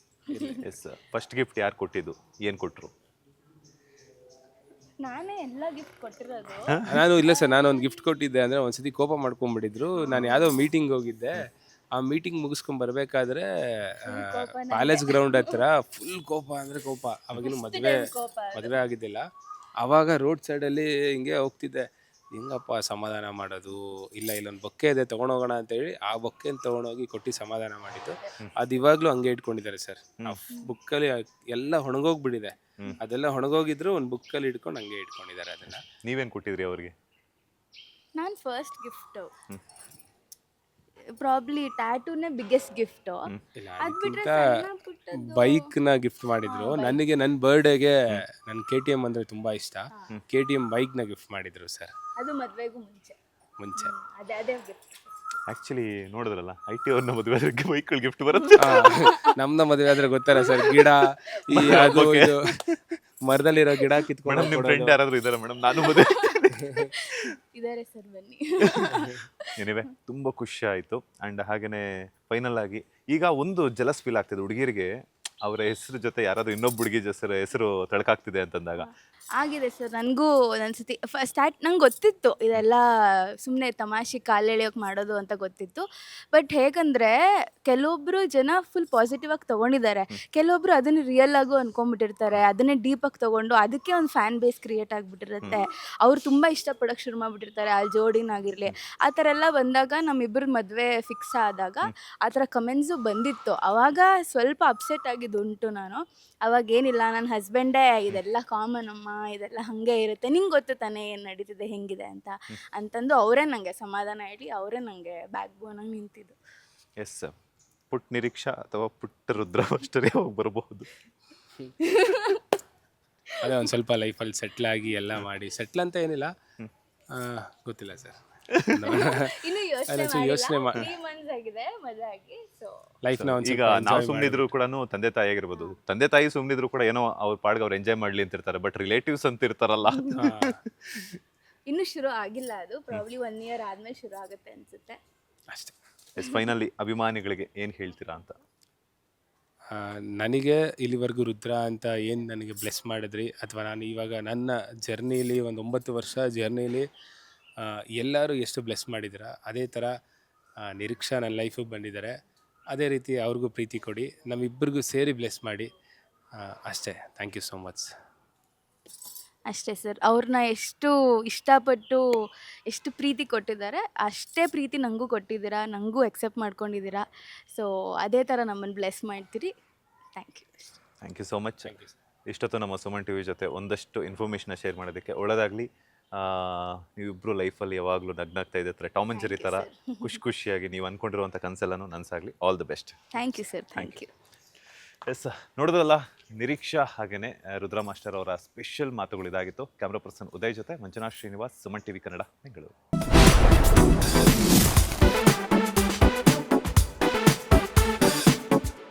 Yes, first gift ಯಾರು ಕೊಟ್ಟಿದ್ದು, ಏನು ಕೊಟ್ಟರು? ನಾನೇ ಎಲ್ಲ ಗಿಫ್ಟ್ ಕೊಟ್ಟಿರೋದು. ಇಲ್ಲ ಸರ್, ನಾನು ಒಂದು ಗಿಫ್ಟ್ ಕೊಟ್ಟಿದ್ದೆ. ಅಂದರೆ ಒಂದ್ಸತಿ ಕೋಪ ಮಾಡ್ಕೊಂಡ್ಬಿಟ್ಟಿದ್ರು. ನಾನು ಯಾವುದೋ ಮೀಟಿಂಗ್ ಹೋಗಿದ್ದೆ. ಆ ಮೀಟಿಂಗ್ ಮುಗಿಸ್ಕೊಂಡು ಬರಬೇಕಾದ್ರೆ ಕಾಲೇಜ್ ಗ್ರೌಂಡ್ ಹತ್ರ ಫುಲ್ ಕೋಪ ಅಂದರೆ ಕೋಪ. ಅವಾಗಿನ್ನು ಮದುವೆ ಆಗಿದ್ದಿಲ್ಲ. ಆವಾಗ ರೋಡ್ ಸೈಡಲ್ಲಿ ಹಿಂಗೆ ಹೋಗ್ತಿದ್ದೆ, ಹೆಂಗಪ್ಪ ಸಮಾಧಾನ ಮಾಡೋದು? ಇಲ್ಲೊಂದು ಬೊಕ್ಕೆ ಇದೆ ತೊಗೊಂಡೋಗೋಣ ಅಂತೇಳಿ ಆ ಬೊಕ್ಕೆನ ತೊಗೊಂಡೋಗಿ ಕೊಟ್ಟು ಸಮಾಧಾನ ಮಾಡಿದ್ದು. ಅದು ಇವಾಗಲೂ ಹಂಗೆ ಇಟ್ಕೊಂಡಿದ್ದಾರೆ ಸರ್. ಆ ಬುಕ್ಕಲ್ಲಿ ಎಲ್ಲ ಒಣಗೋಗ್ಬಿಟ್ಟಿದೆ. ಅದೆಲ್ಲ ಒಣಗೋಗಿದ್ರು ಒಂದು ಬುಕ್ಕಲ್ಲಿ ಇಟ್ಕೊಂಡು ಹಂಗೆ ಇಟ್ಕೊಂಡಿದ್ದಾರೆ ಅದನ್ನು. ನೀವೇನು ಕೊಟ್ಟಿದ್ರಿ ಅವ್ರಿಗೆ? ನಾನು ಫಸ್ಟ್ ಗಿಫ್ಟು ಪ್ರಾಬ್ಲಿ ಟ್ಯಾಟೂನೇ ಬಿಗ್ಗೆಸ್ಟ್ ಗಿಫ್ಟು. ಅದು ಬಿಟ್ಟರೆ ಸಣ್ಣ ಪುಟ್ಟದ್ದು ಬೈಕ್ನ ಗಿಫ್ಟ್ ಮಾಡಿದ್ರು ನನಗೆ. ನನ್ನ ಬರ್ಡೇಗೆ ನನ್ನ KTM ಅಂದರೆ ತುಂಬ ಇಷ್ಟ. KTM ಬೈಕ್ನ ಗಿಫ್ಟ್ ಮಾಡಿದ್ರು ಸರ್. ಅದು ಮದುವೆಗೂ ಮುಂಚೆ. ಅದೇ ಗಿಫ್ಟ್. ಆ್ಯಕ್ಚುಲಿ ನೋಡಿದ್ರಲ್ಲ, IT ಅವ್ರನ್ನ ಮದುವೆ ಆದ್ರೆ ಬೈಕ್ಗಳು ಗಿಫ್ಟ್ ಬರುತ್ತೆ. ನಮ್ಮನ್ನ ಮದುವೆ ಆದ್ರೆ ಗೊತ್ತಲ್ಲ ಸರ್, ಗಿಡ ಅದು ಇದು ಮರದಲ್ಲಿರೋ ಗಿಡ ಕಿತ್ಕೊಂಡು. ಮೇಡಮ್, ನಿಮ್ಮ ಫ್ರೆಂಡ್ ಯಾರಾದರೂ ಇದ್ದಾರೆ ಮೇಡಮ್? ನಾನು ಮದುವೆ ಇದಾರೆ ಸರ್, ಬನ್ನಿ. ಎನಿವೆ, ತುಂಬ ಖುಷಿ ಆಯಿತು. ಆ್ಯಂಡ್ ಹಾಗೆಯೇ ಫೈನಲ್ ಆಗಿ ಈಗ ಒಂದು ಜಲಸ್ ಫೀಲ್ ಆಗ್ತಿದೆ ಹುಡುಗಿರಿಗೆ, ಅವರ ಹೆಸರು ಜೊತೆ ಯಾರಾದರೂ ಇನ್ನೊಬ್ಬ ಹುಡುಗಿ ಹೆಸರು ತಳಕಾಗ್ತಿದೆ ಅಂತಂದಾಗ. ಆಗಿದೆ ಸರ್, ನನಗೂ ಒಂದೊಂದ್ಸತಿ ನಂಗೆ ಗೊತ್ತಿತ್ತು ಇದೆಲ್ಲ ಸುಮ್ಮನೆ ತಮಾಷೆ ಕಾಲೆಳೆಯೋಕೆ ಮಾಡೋದು ಅಂತ ಗೊತ್ತಿತ್ತು. ಬಟ್ ಹೇಗಂದರೆ ಕೆಲವೊಬ್ಬರು ಜನ ಫುಲ್ ಪಾಸಿಟಿವ್ ಆಗಿ ತೊಗೊಂಡಿದ್ದಾರೆ, ಕೆಲವೊಬ್ರು ಅದನ್ನು ರಿಯಲ್ ಆಗು ಅಂದ್ಕೊಂಡ್ಬಿಟ್ಟಿರ್ತಾರೆ, ಅದನ್ನೇ ಡೀಪಾಗಿ ತೊಗೊಂಡು ಅದಕ್ಕೆ ಒಂದು ಫ್ಯಾನ್ ಬೇಸ್ ಕ್ರಿಯೇಟ್ ಆಗಿಬಿಟ್ಟಿರುತ್ತೆ. ಅವ್ರು ತುಂಬ ಇಷ್ಟಪಡೋಕ್ಕೆ ಶುರು ಮಾಡಿಬಿಟ್ಟಿರ್ತಾರೆ, ಆ ಜೋಡಿನಾಗಿರಲಿ. ಆ ಥರ ಎಲ್ಲ ಬಂದಾಗ ನಮ್ಮಿಬ್ಬರ ಮದುವೆ ಫಿಕ್ಸ್ ಆದಾಗ ಆ ಥರ ಕಮೆಂಟ್ಸು ಬಂದಿತ್ತು. ಆವಾಗ ಸ್ವಲ್ಪ ಅಪ್ಸೆಟ್ ಆಗಿದ್ದುಂಟು ನಾನು. ಅವಾಗ ಏನಿಲ್ಲ, ನನ್ನ ಹಸ್ಬೆಂಡೇ ಇದೆಲ್ಲ ಕಾಮನ್ ಅಮ್ಮ, ಇದೆಲ್ಲ ಹಾಗೆ ಇರುತ್ತೆ, ನಿಂಗೆ ಗೊತ್ತು ತಾನೇ ಏನು ನಡೀತಿದೆ ಹೆಂಗಿದೆ ಅಂತಂದು ಅವರೇ ನನಗೆ ಸಮಾಧಾನ ಹೇಳಿ, ಅವರೇ ನನಗೆ ಬ್ಯಾಕ್ ಬೋನಾಗಿ ನಿಂತಿದ್ದು. ಎಸ್, ಪುಟ್ ನಿರೀಕ್ಷಾ ಅಥವಾ ಪುಟ್ಟ ರುದ್ರ ಅಷ್ಟೇ ಹೋಗಿ ಬರಬಹುದು. ಅದೇ ಒಂದು ಸ್ವಲ್ಪ ಲೈಫಲ್ಲಿ ಸೆಟ್ಲ್ ಆಗಿ ಎಲ್ಲ ಮಾಡಿ, ಸೆಟ್ಲ್ ಅಂತ ಏನಿಲ್ಲ, ಗೊತ್ತಿಲ್ಲ ಸರ್. ಇನ್ನು ಯೋಚನೆ ಮಾಡಿ 3 months ಆಗಿದೆ ಮದುವೆ ಆಗಿ. ಸೊ ಲೈಫ್ನ ಈಗ ನಾವು ಸುಮ್ಮನಿದ್ರು ಕೂಡ ತಂದೆ ತಾಯಿ ಆಗಿರ್ಬೋದು, ತಂದೆ ತಾಯಿ ಸುಮ್ಮನಿದ್ರು ಕೂಡ ಏನೋ ಅವ್ರ ಪಾಡ್ಗೆ ಅವ್ರು ಎಂಜಾಯ್ ಮಾಡ್ಲಿ ಅಂತಿರ್ತಾರೆ. ಬಟ್ ರಿಲೇಟಿವ್ಸ್ ಅಂತ ಇರ್ತಾರಲ್ಲ, ಇನ್ನು ಶುರು ಆಗಿಲ್ಲ, ಅದು ಪ್ರಾಬ್ಲಿ 1 year ಆದ್ಮೇಲೆ ಶುರು ಆಗುತ್ತೆ ಅನ್ಸುತ್ತೆ ಅಷ್ಟೇ. ಎಸ್, ಫೈನಲಿ ಅಭಿಮಾನಿಗಳಿಗೆ ಏನು ಹೇಳ್ತೀರಾ ಅಂತ? ನನಗೆ ಇಲ್ಲಿವರೆಗೂ ರುದ್ರ ಅಂತ ಏನು ನನಗೆ ಬ್ಲೆಸ್ ಮಾಡಿದ್ರಿ, ಅಥವಾ ನಾನು ಇವಾಗ ನನ್ನ ಜರ್ನಿಲಿ ಒಂದು 9 ವರ್ಷ ಜರ್ನಿಲಿ ಎಲ್ಲರೂ ಎಷ್ಟು ಬ್ಲೆಸ್ ಮಾಡಿದ್ದೀರ, ಅದೇ ಥರ ನಿರೀಕ್ಷಾ ನನ್ನ ಲೈಫಿಗೆ ಬಂದಿದ್ದಾರೆ. ಅದೇ ರೀತಿ ಅವ್ರಿಗೂ ಪ್ರೀತಿ ಕೊಡಿ, ನಮ್ಮಿಬ್ಬರಿಗೂ ಸೇರಿ ಬ್ಲೆಸ್ ಮಾಡಿ. ಅಷ್ಟೇ. Thank you so much. ಅಷ್ಟೇ ಸರ್, ಅವ್ರನ್ನ ಎಷ್ಟು ಇಷ್ಟಪಟ್ಟು ಎಷ್ಟು ಪ್ರೀತಿ ಕೊಟ್ಟಿದ್ದಾರೆ, ಅಷ್ಟೇ ಪ್ರೀತಿ ನನಗೂ ಕೊಟ್ಟಿದ್ದೀರಾ, ನನಗೂ ಎಕ್ಸೆಪ್ಟ್ ಮಾಡ್ಕೊಂಡಿದ್ದೀರಾ. ಸೊ ಅದೇ ಥರ ನಮ್ಮನ್ನು ಬ್ಲೆಸ್ ಮಾಡ್ತೀರಿ. Thank you. Thank you so much. ಇಷ್ಟೊತ್ತು ನಮ್ಮ ಸುಮನ್ TV ಜೊತೆ ಒಂದಷ್ಟು ಇನ್ಫಾರ್ಮೇಷನ್ನ ಶೇರ್ ಮಾಡೋದಕ್ಕೆ ಒಳ್ಳೆಯದಾಗಲಿ. ನೀವಿಬ್ರು ಲೈಫಲ್ಲಿ ಯಾವಾಗಲೂ ನಗ್ನಾಗ್ತಾ ಇದ್ದರೆ Tom and Jerry Thank you, ಥರ ಖುಷಿಯಾಗಿ ನೀವು ಅಂದ್ಕೊಂಡಿರುವಂಥ ಕನಸೆಲ್ಲನೂ ನನಸಾಗಲಿ. All the best. Thank you sir, thank you. Yes, ನೋಡಿದ್ರಲ್ಲ ನಿರೀಕ್ಷಾ ಹಾಗೆಯೇ ರುದ್ರ ಮಾಸ್ಟರ್ ಅವರ ಸ್ಪೆಷಲ್ ಮಾತುಗಳು ಇದಾಗಿತ್ತು. ಕ್ಯಾಮ್ರಾ ಪರ್ಸನ್ ಉದಯ್ ಜೊತೆ ಮಂಜುನಾಥ್ ಶ್ರೀನಿವಾಸ್, ಸುಮನ್ ಟಿವಿ ಕನ್ನಡ, ಬೆಂಗಳೂರು.